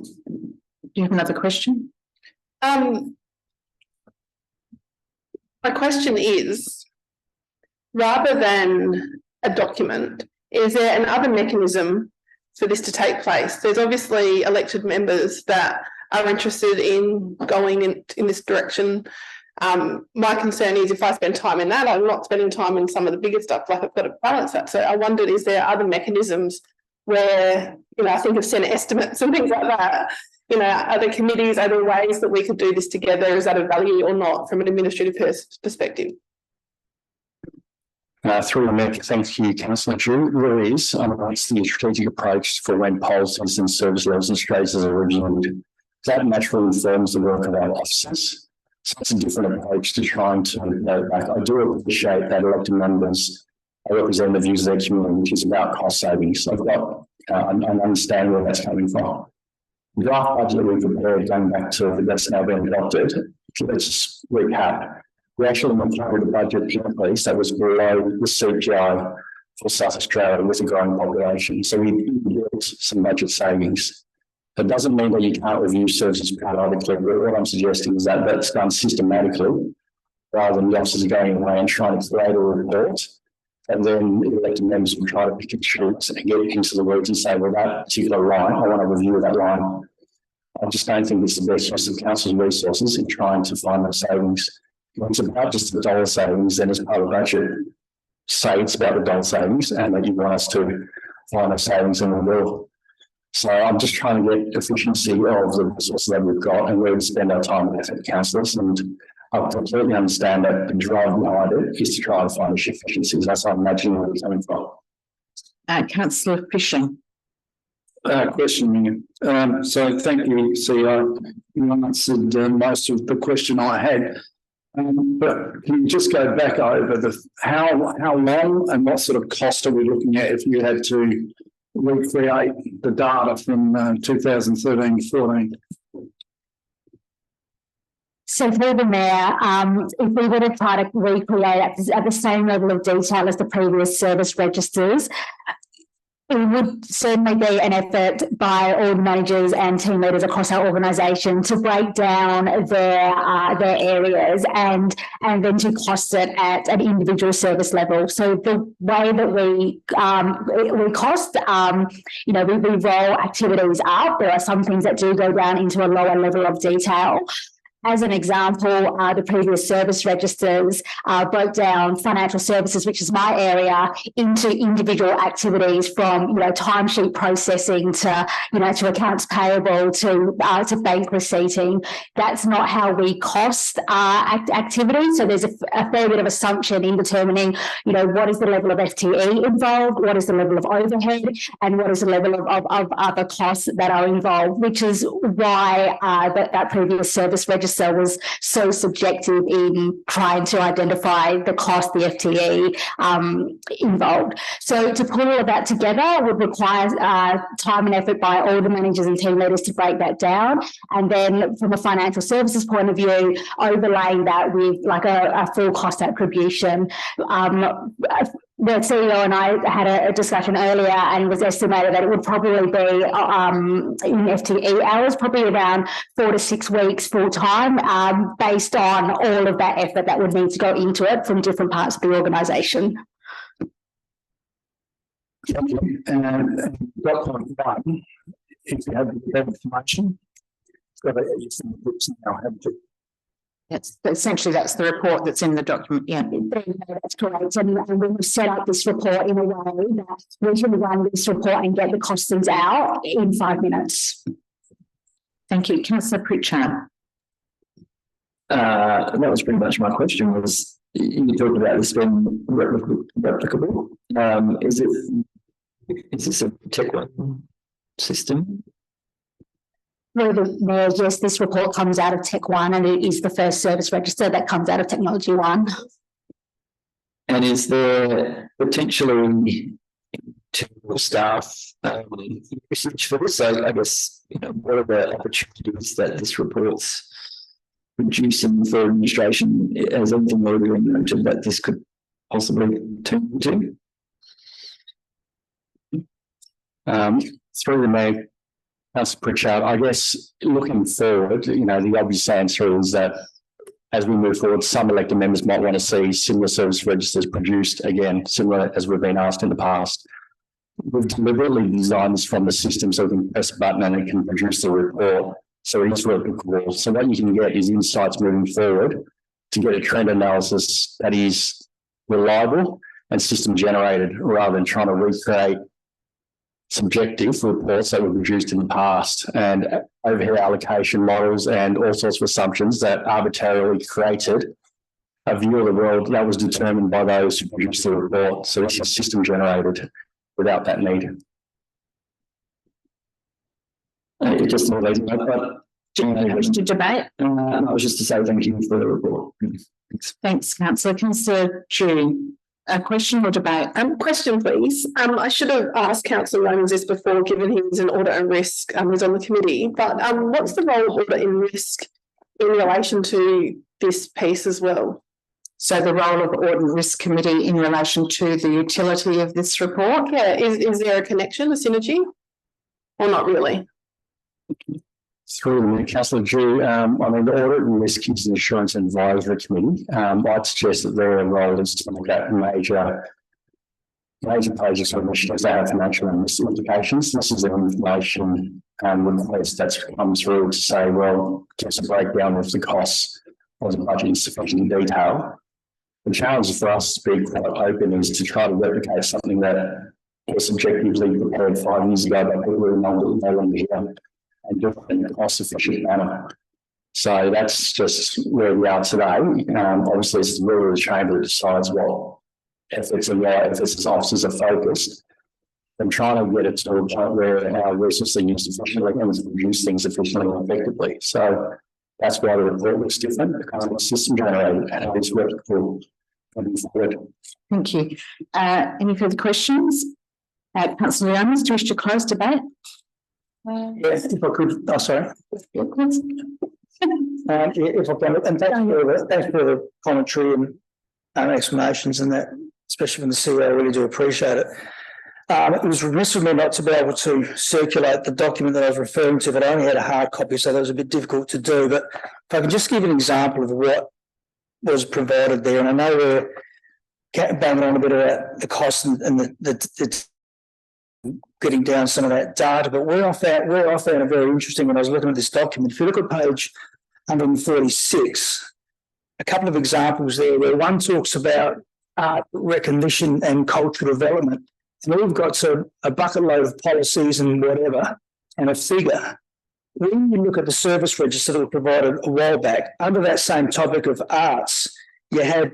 you have another question? My question is, rather than a document, is there another mechanism for this to take place? There's obviously elected members that are interested in going in this direction. My concern is if I spend time in that, I'm not spending time in some of the bigger stuff, like I've got to balance that. So I wondered, is there other mechanisms where, I think of Senate estimates and things like that, are there committees, are there ways that we could do this together? Is that of value or not from an administrative perspective? Through the mic, thank you, Councillor Drew. There is, it's the strategic approach for when policies and service levels and strategies are reviewed. That naturally informs the work of our officers. So it's a different approach to trying to go back. I do appreciate that elected members represent the views of their community, which is about cost savings. I've got and understand where that's coming from. The draft budget that we prepared going back to that's now been adopted, let's just recap. We actually went through the budget increase that was below the CPI for South Australia with a growing population. So we built some budget savings. That doesn't mean that you can't review services periodically, but what I'm suggesting is that that's done systematically rather than the officers going away and trying to create a report. And then elected members will try to pick and choose and get into the weeds and say, well, that particular line, I want to review that line. I just don't think it's the best use of council's resources in trying to find those savings. If it's about just the dollar savings, then as part of the budget, say it's about the dollar savings and that you want us to find those savings and we will. So I'm just trying to get efficiency of the resources that we've got and where we spend our time and effort, councillors. And I completely understand that the drive behind it is to try and find efficiencies. That's how I'm imagining where it's coming from. Councillor Fisher. Question. So thank you, CEO. You answered most of the question I had. But can you just go back over the how long and what sort of cost are we looking at if you had to recreate the data from 2013-14? So through the Mayor, if we were to try to recreate at the same level of detail as the previous service registers, it would certainly be an effort by all the managers and team leaders across our organisation to break down their areas and then to cost it at an individual service level. So the way that we cost, we roll activities up. There are some things that do go down into a lower level of detail. As an example, the previous service registers broke down financial services, which is my area, into individual activities from timesheet processing to to accounts payable to bank receipting. That's not how we cost activity. So there's a fair bit of assumption in determining what is the level of FTE involved, what is the level of overhead, and what is the level of other costs that are involved, which is why that previous service register was so subjective in trying to identify the cost, the FTE involved. So to pull all of that together would require time and effort by all the managers and team leaders to break that down. And then from a financial services point of view, overlaying that with like a full cost attribution. The CEO and I had a discussion earlier and it was estimated that it would probably be in FTE hours, probably around 4 to 6 weeks full time, based on all of that effort that would need to go into it from different parts of the organisation. Thank you. And .1, if you have the information, it's got use in the books now, haven't you? That's the report that's in the document. Yeah, that's correct. And we've set up this report in a way that we can run this report and get the costings out in 5 minutes. Thank you, Councillor Pritchard. That was pretty much my question. Was you talked about this being replicable? Is this a Tech One system? Yes, this report comes out of Tech One and it is the first service register that comes out of Technology One. And is there potentially staff research for this? So I guess, what are the opportunities that this report's producing for administration? Has anything already been mentioned that this could possibly turn into? Through the Mayor, Councillor Pritchard, I guess looking forward, the obvious answer is that as we move forward, some elected members might want to see similar service registers produced again, similar as we've been asked in the past. We've deliberately designed this from the system so we can press a button and it can produce the report. So it is replicable. So what you can get is insights moving forward to get a trend analysis that is reliable and system generated rather than trying to recreate subjective reports that were produced in the past and overhead allocation models and all sorts of assumptions that arbitrarily created a view of the world that was determined by those who produced the report. So this is system generated without that need. It just not lazy, but to debate. I was just to say thank you for the report. Thanks, Councillor. Councillor June. a question or debate? Question, please. I should have asked Councillor Romans this before, given he's an audit and risk, he's on the committee, but what's the role of audit and risk in relation to this piece as well? So the role of Audit and Risk Committee in relation to the utility of this report? Yeah, is there a connection, a synergy? Or not really? Through the Councillor Drew, I mean, the Audit and Risk is an Assurance and Advisory Committee. I'd suggest that their role is to look at major projects or initiatives that have financial and risk implications. This is the information request that's come through to say, well, just a breakdown of the costs or the budget in sufficient detail. The challenge for us to be quite open is to try to replicate something that was objectively prepared 5 years ago by people who are no longer here, and do it in a cost-efficient manner. So that's just where we are today. Obviously, it's the will of the chamber that decides what efforts and what efforts officers are focused. I'm trying to get it to a point where our resources are used efficiently and produce things efficiently and effectively. So that's why the report looks different, because it's system generated and it's replicable moving forward. Thank you. Any further questions? Councillor Young, do you wish to close debate? Yes, if I could, sorry. If I can, and thanks for the commentary and explanations and that, especially from the CEO, I really do appreciate it. It was remiss of me not to be able to circulate the document that I was referring to, but I only had a hard copy, so that was a bit difficult to do. But if I can just give an example of what was provided there, and I know we're banging on a bit about the cost and the getting down some of that data, but where I found it very interesting when I was looking at this document, if you look at page 146, a couple of examples there where one talks about art recognition and cultural development. And we've got a bucket load of policies and whatever, and a figure. When you look at the service register that was provided a while back, under that same topic of arts, you had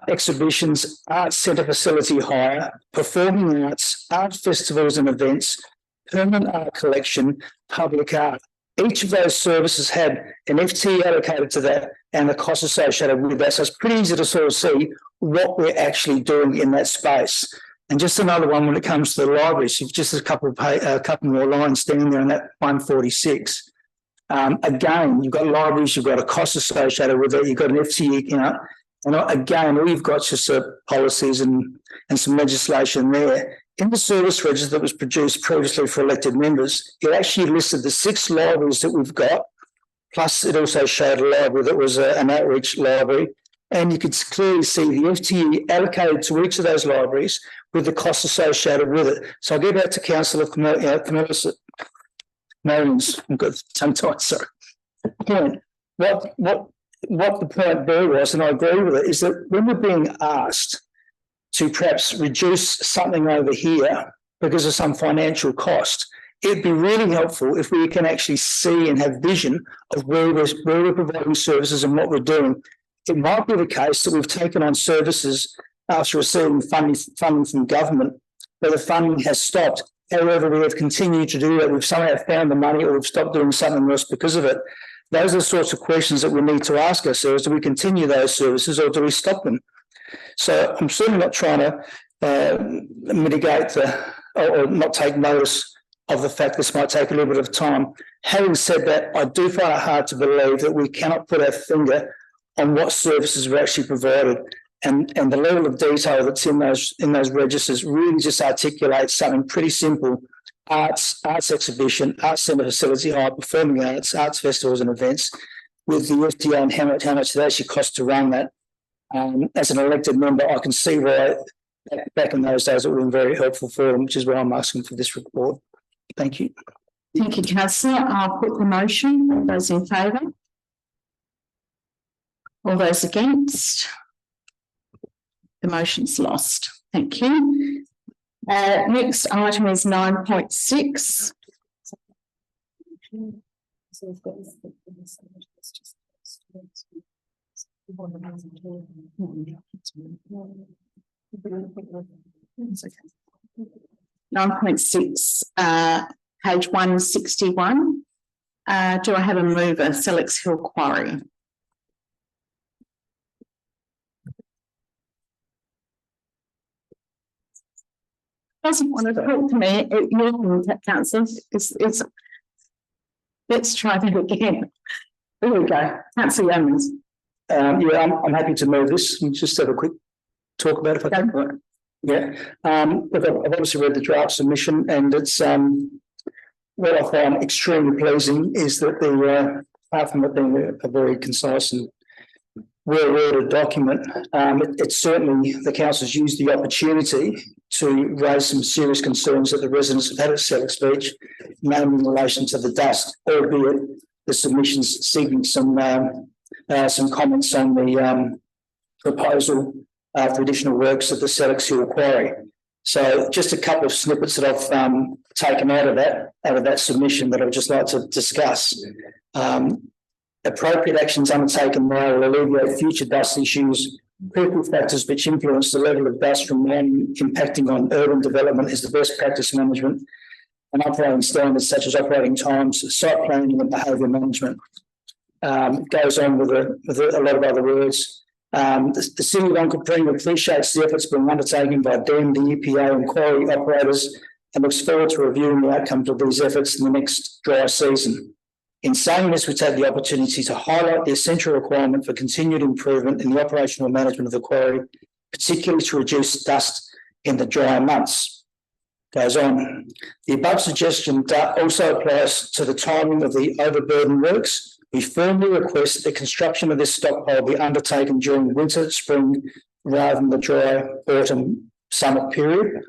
exhibitions, arts centre facility hire, performing arts, art festivals and events, permanent art collection, public art. Each of those services had an FTE allocated to that and the costs associated with that. So it's pretty easy to sort of see what we're actually doing in that space. And just another one when it comes to the libraries, just a couple more lines down there in that 146. Again, you've got libraries, you've got a cost associated with it, you've got an FTE, and again, we've got just policies and some legislation there. In the service register that was produced previously for elected members, it actually listed the 6 libraries that we've got, plus it also showed a library that was an outreach library, and you could clearly see the FTE allocated to each of those libraries with the costs associated with it. So I'll get back to Councillor Camillus. I've got tongue tied, sorry. Again, what the point there was, and I agree with it, is that when we're being asked to perhaps reduce something over here because of some financial cost, it'd be really helpful if we can actually see and have vision of where we're providing services and what we're doing. It might be the case that we've taken on services after receiving funding from government, where the funding has stopped. However, we have continued to do that. We've somehow found the money or we've stopped doing something else because of it. Those are the sorts of questions that we need to ask ourselves. Do we continue those services or do we stop them? So I'm certainly not trying to mitigate or not take notice of the fact this might take a little bit of time. Having said that, I do find it hard to believe that we cannot put our finger on what services were actually provided. And the level of detail that's in those registers really just articulates something pretty simple. Arts exhibition, arts centre facility hire, performing arts festivals and events, with the FTA and how much it actually costs to run that. As an elected member, I can see why back in those days it would have been very helpful for them, which is why I'm asking for this report. Thank you. Thank you, Councillor. I'll put the motion. All those in favour? All those against? The motion's lost. Thank you. Next item is 9.6. Page 161. Do I have a mover? Sellicks Hill Quarry. doesn't want to talk to me, you're councillor. Let's try that again. There we go. Councillor Yeomans. Yeah, I'm happy to move this and just have a quick talk about it if I can. Yeah, look, I've obviously read the draft submission, and it's what I find extremely pleasing is that apart from it being a very concise and well-worded document, it's certainly the council's used the opportunity to raise some serious concerns that the residents have had at Sellicks Beach, mainly in relation to the dust, albeit the submissions seeking some comments on the proposal for additional works at the Sellicks Hill quarry. So just a couple of snippets that I've taken out of that submission that I'd just like to discuss. Appropriate actions undertaken now will alleviate future dust issues. Critical factors which influence the level of dust from mining impacting on urban development is the best practice management and operating standards such as operating times, site planning and behaviour management. It goes on with a lot of other words. The City of Untitled appreciates the efforts being undertaken by DEM, the EPA and quarry operators and looks forward to reviewing the outcomes of these efforts in the next dry season. In saying this, we take the opportunity to highlight the essential requirement for continued improvement in the operational management of the quarry, particularly to reduce dust in the dry months. Goes on. The above suggestion also applies to the timing of the overburden works. We firmly request that the construction of this stockpile be undertaken during winter, spring, rather than the dry autumn, summer period.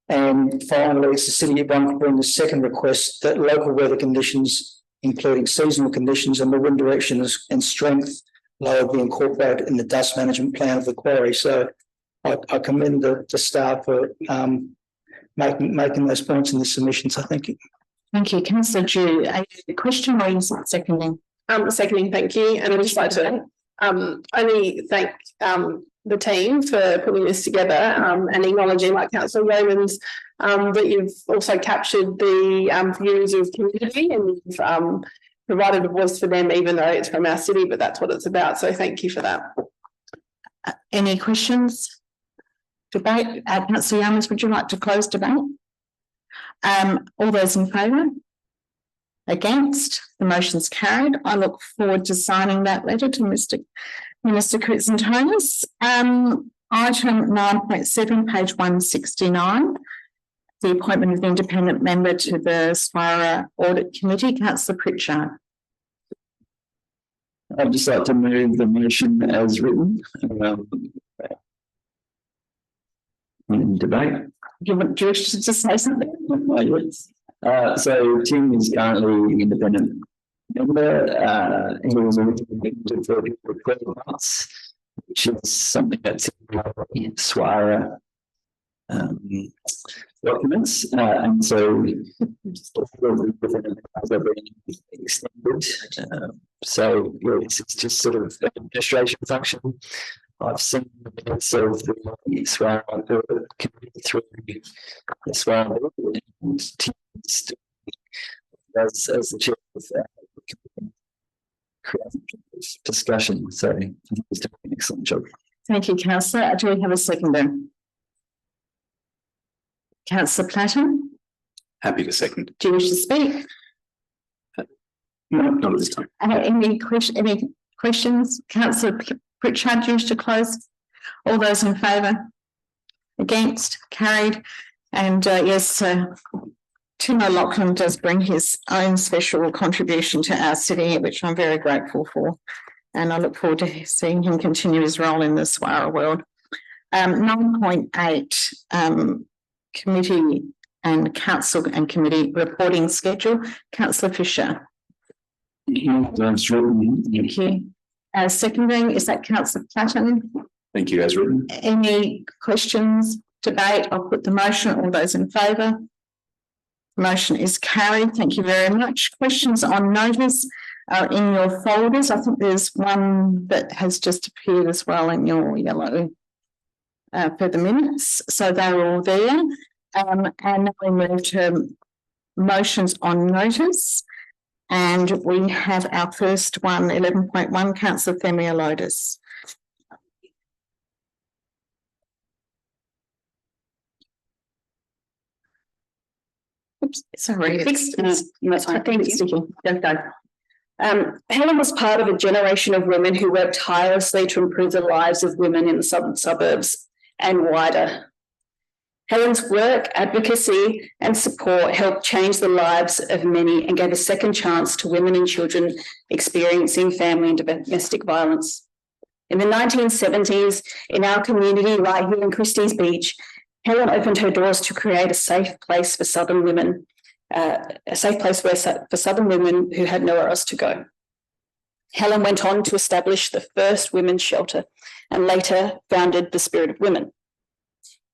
And finally, it's the City of Untitled second request that local weather conditions, including seasonal conditions and the wind direction and strength load, be incorporated in the dust management plan of the quarry. So I commend the staff for making those points in the submissions. I thank you. Thank you. Councillor Dew, a question or you seconding? Seconding, thank you. And I'd just like to only thank the team for putting this together and acknowledging, like Councillor Yeomans, that you've also captured the views of community and you've provided a voice for them, even though it's from our city, but that's what it's about. So thank you for that. Any questions? Debate? Councillor Yeomans, would you like to close debate? All those in favour? Against? The motion's carried. I look forward to signing that letter to Minister Chrysantonis. Item 9.7, page 169, the appointment of the independent member to the SWARA Audit Committee, Councillor Pritchard. I'd just like to move the motion as written. In debate. Do you wish to just say something? So Tim is currently independent member. He was originally for 12 months, which is something that's in SWARA documents, and so extended. So it's just sort of an administration function. I've seen the minutes of the SWARA committee through the SWARA and as the chair of discussion. So I think he's doing an excellent job. Thank you, Councillor. Do we have a seconder? Councillor Platten? Happy to second. Do you wish to speak? No, not at this time. Any questions? Councillor Pritchard, do you wish to close? All those in favour? Against? Carried. And yes, Tim O'Loughlin does bring his own special contribution to our city, which I'm very grateful for. And I look forward to seeing him continue his role in the SWARA world. 9.8, committee and council and committee reporting schedule. Councillor Fisher. Thank you. Thank you. Seconding, is that Councillor Platten? Thank you, as written. Any questions, debate? I'll put the motion. All those in favour? Motion is carried. Thank you very much. Questions on notice are in your folders. I think there's one that has just appeared as well in your yellow for the minutes. So they're all there. And now we move to motions on notice. And we have our first one, 11.1, Councillor Themeliotis. Oops, sorry. Thank you. Helen was part of a generation of women who worked tirelessly to improve the lives of women in the southern suburbs and wider. Helen's work, advocacy and support helped change the lives of many and gave a second chance to women and children experiencing family and domestic violence. In the 1970s, in our community right here in Christie's Beach, Helen opened her doors to create a safe place for southern women, for southern women who had nowhere else to go. Helen went on to establish the first women's shelter and later founded the Spirit of Women.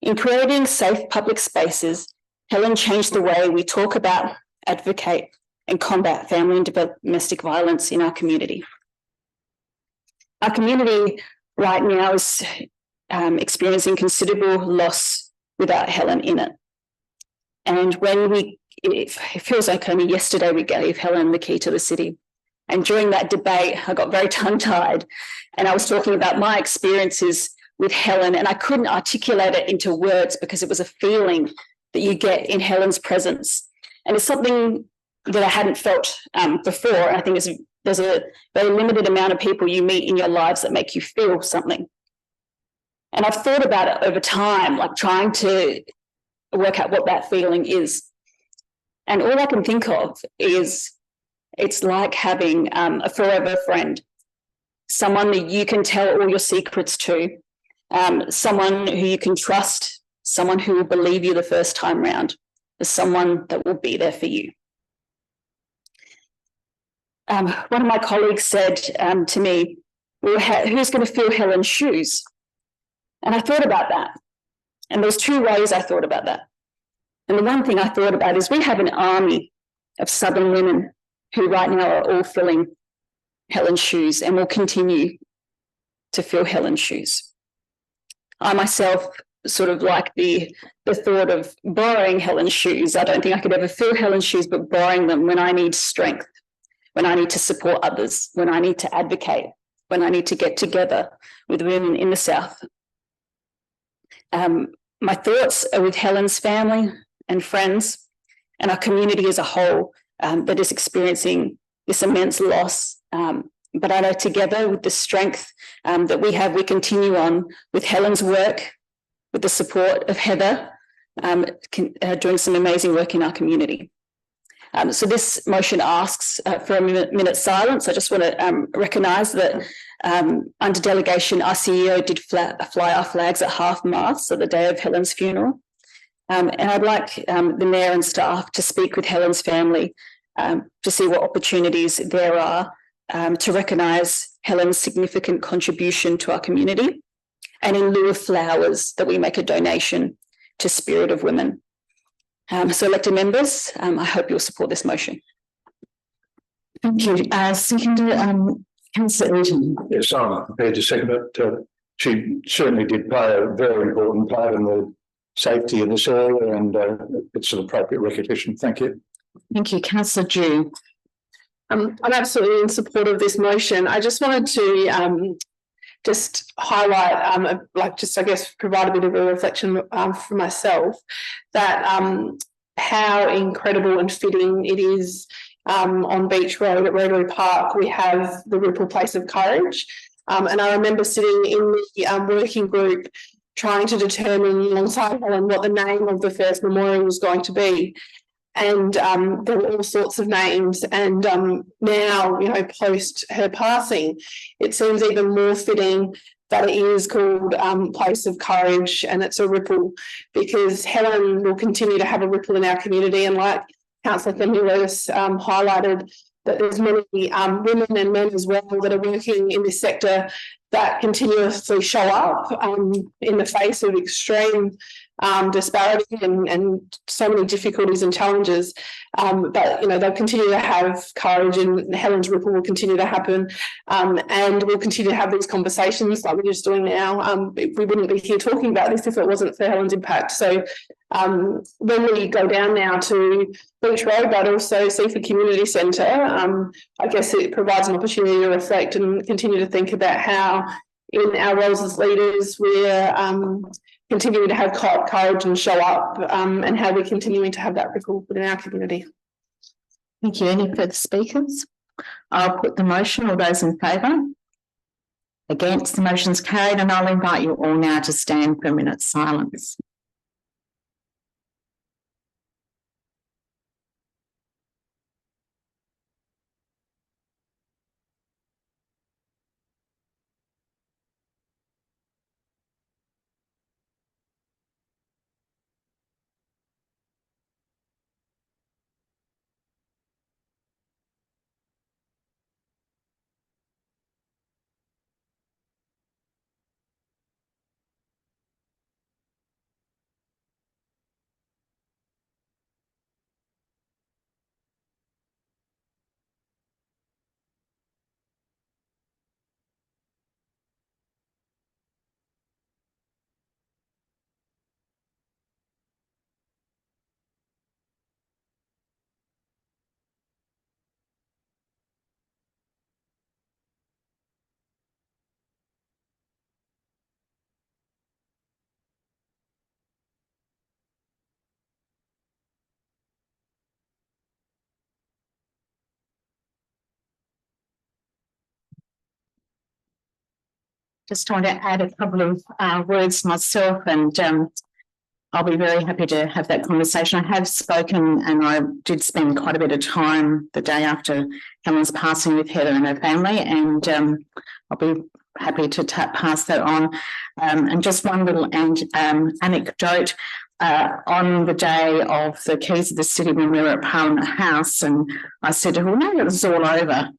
In creating safe public spaces, Helen changed the way we talk about, advocate, and combat family and domestic violence in our community. Our community right now is experiencing considerable loss without Helen in it. And it feels like only yesterday we gave Helen the key to the city. And during that debate, I got very tongue-tied and I was talking about my experiences with Helen, and I couldn't articulate it into words because it was a feeling that you get in Helen's presence. And it's something that I hadn't felt before. I think there's a very limited amount of people you meet in your lives that make you feel something. And I've thought about it over time, like trying to work out what that feeling is. And all I can think of is it's like having a forever friend, someone that you can tell all your secrets to, someone who you can trust, someone who will believe you the first time round, is someone that will be there for you. One of my colleagues said to me, well, who's going to fill Helen's shoes? And I thought about that. And there's two ways I thought about that. And the one thing I thought about is we have an army of southern women who right now are all filling Helen's shoes and will continue to fill Helen's shoes. I myself sort of like the thought of borrowing Helen's shoes. I don't think I could ever fill Helen's shoes, but borrowing them when I need strength, when I need to support others, when I need to advocate, when I need to get together with women in the South. My thoughts are with Helen's family and friends and our community as a whole that is experiencing this immense loss. But I know together with the strength that we have, we continue on with Helen's work, with the support of Heather, doing some amazing work in our community. So this motion asks for a minute silence. I just want to recognise that under delegation, our CEO did fly our flags at half-mast on the day of Helen's funeral. And I'd like the Mayor and staff to speak with Helen's family to see what opportunities there are to recognise Helen's significant contribution to our community, and in lieu of flowers that we make a donation to Spirit of Women. So elected members, I hope you'll support this motion. Thank you. Seconder, Councillor Eaton. Yes, I'm prepared to second it. She certainly did play a very important part in the safety in this area, and it's an appropriate recognition. Thank you. Thank you. Councillor Dew. I'm absolutely in support of this motion. I just wanted to just highlight, I guess, provide a bit of a reflection for myself that how incredible and fitting it is on Beach Road at Rotary Park. We have the Ripple Place of Courage. And I remember sitting in the working group trying to determine alongside Helen what the name of the first memorial was going to be. And there were all sorts of names. And now, post her passing, it seems even more fitting that it is called Place of Courage, and it's a ripple, because Helen will continue to have a ripple in our community. And like Councillor Themeliotis highlighted, that there's many women and men as well that are working in this sector that continuously show up in the face of extreme disparity and so many difficulties and challenges. But they'll continue to have courage, and Helen's ripple will continue to happen, and we'll continue to have these conversations like we're just doing now. We wouldn't be here talking about this if it wasn't for Helen's impact. So when we go down now to Beach Road, but also Seaford Community Centre, I guess it provides an opportunity to reflect and continue to think about how in our roles as leaders we're continuing to have courage and show up, and how we're continuing to have that record within our community. Thank you. Any further speakers? I'll put the motion. All those in favour? Against, the motion's carried, and I'll invite you all now to stand for a minute's silence. Just want to add a couple of words myself, and I'll be very happy to have that conversation. I have spoken, and I did spend quite a bit of time the day after Helen's passing with Heather and her family, and I'll be happy to pass that on. And just one little anecdote. On the day of the keys of the city, when we were at Parliament House, and I said to her, "Well, now it was all over,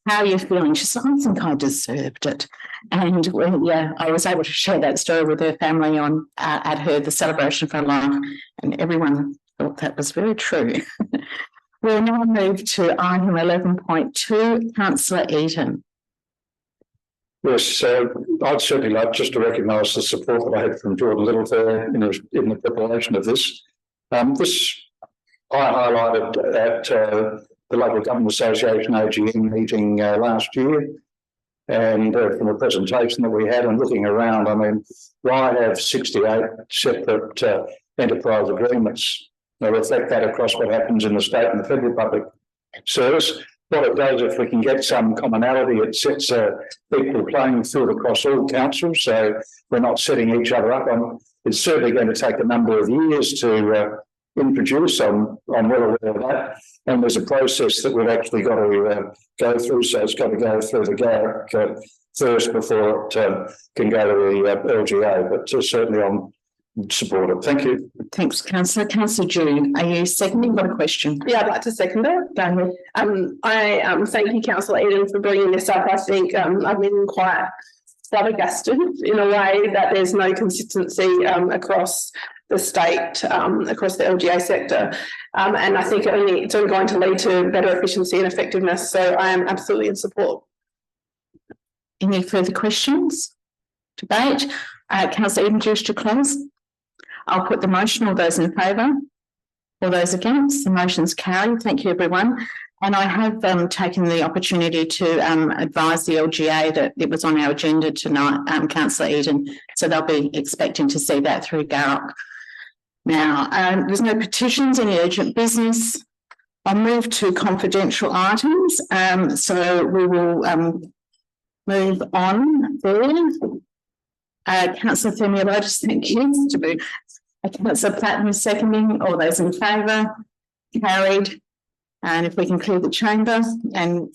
how are you feeling?" She said, "I think I deserved it." And yeah, I was able to share that story with her family on the celebration for life, and everyone thought that was very true. We'll now move to item 11.2, Councillor Eaton. Yes, I'd certainly like just to recognise the support that I had from Jordan Little there in the preparation of this. This I highlighted at the Local Government Association AGM meeting last year, and from a presentation that we had and looking around, I mean, why have 68 separate enterprise agreements? They reflect that across what happens in the state and the federal public service. What it does, if we can get some commonality, it sets a equal playing field across all councils, so we're not setting each other up. It's certainly going to take a number of years to introduce. I'm well aware of that, and there's a process that we've actually got to go through, so it's got to go through the GARC first before it can go to the LGA, but certainly I'm supportive. Thank you. Thanks, Councillor. Councillor June, are you seconding? Got a question? Yeah, I'd like to second that. Go ahead. I thank you, Councillor Eden, for bringing this up. I think I've been quite flabbergasted in a way that there's no consistency across the state, across the LGA sector, and I think it's only going to lead to better efficiency and effectiveness. So I am absolutely in support. Any further questions? Debate? Councillor Eden, to close. I'll put the motion. All those in favour? All those against? The motion's carried. Thank you, everyone. And I have taken the opportunity to advise the LGA that it was on our agenda tonight, Councillor Eden, so they'll be expecting to see that through GARC. Now, there's no petitions, any urgent business. I'll move to confidential items. So we will move on there. Councillor Themeliotis, thank you. Councillor Platinum seconding. All those in favour? Carried. And if we can clear the chamber and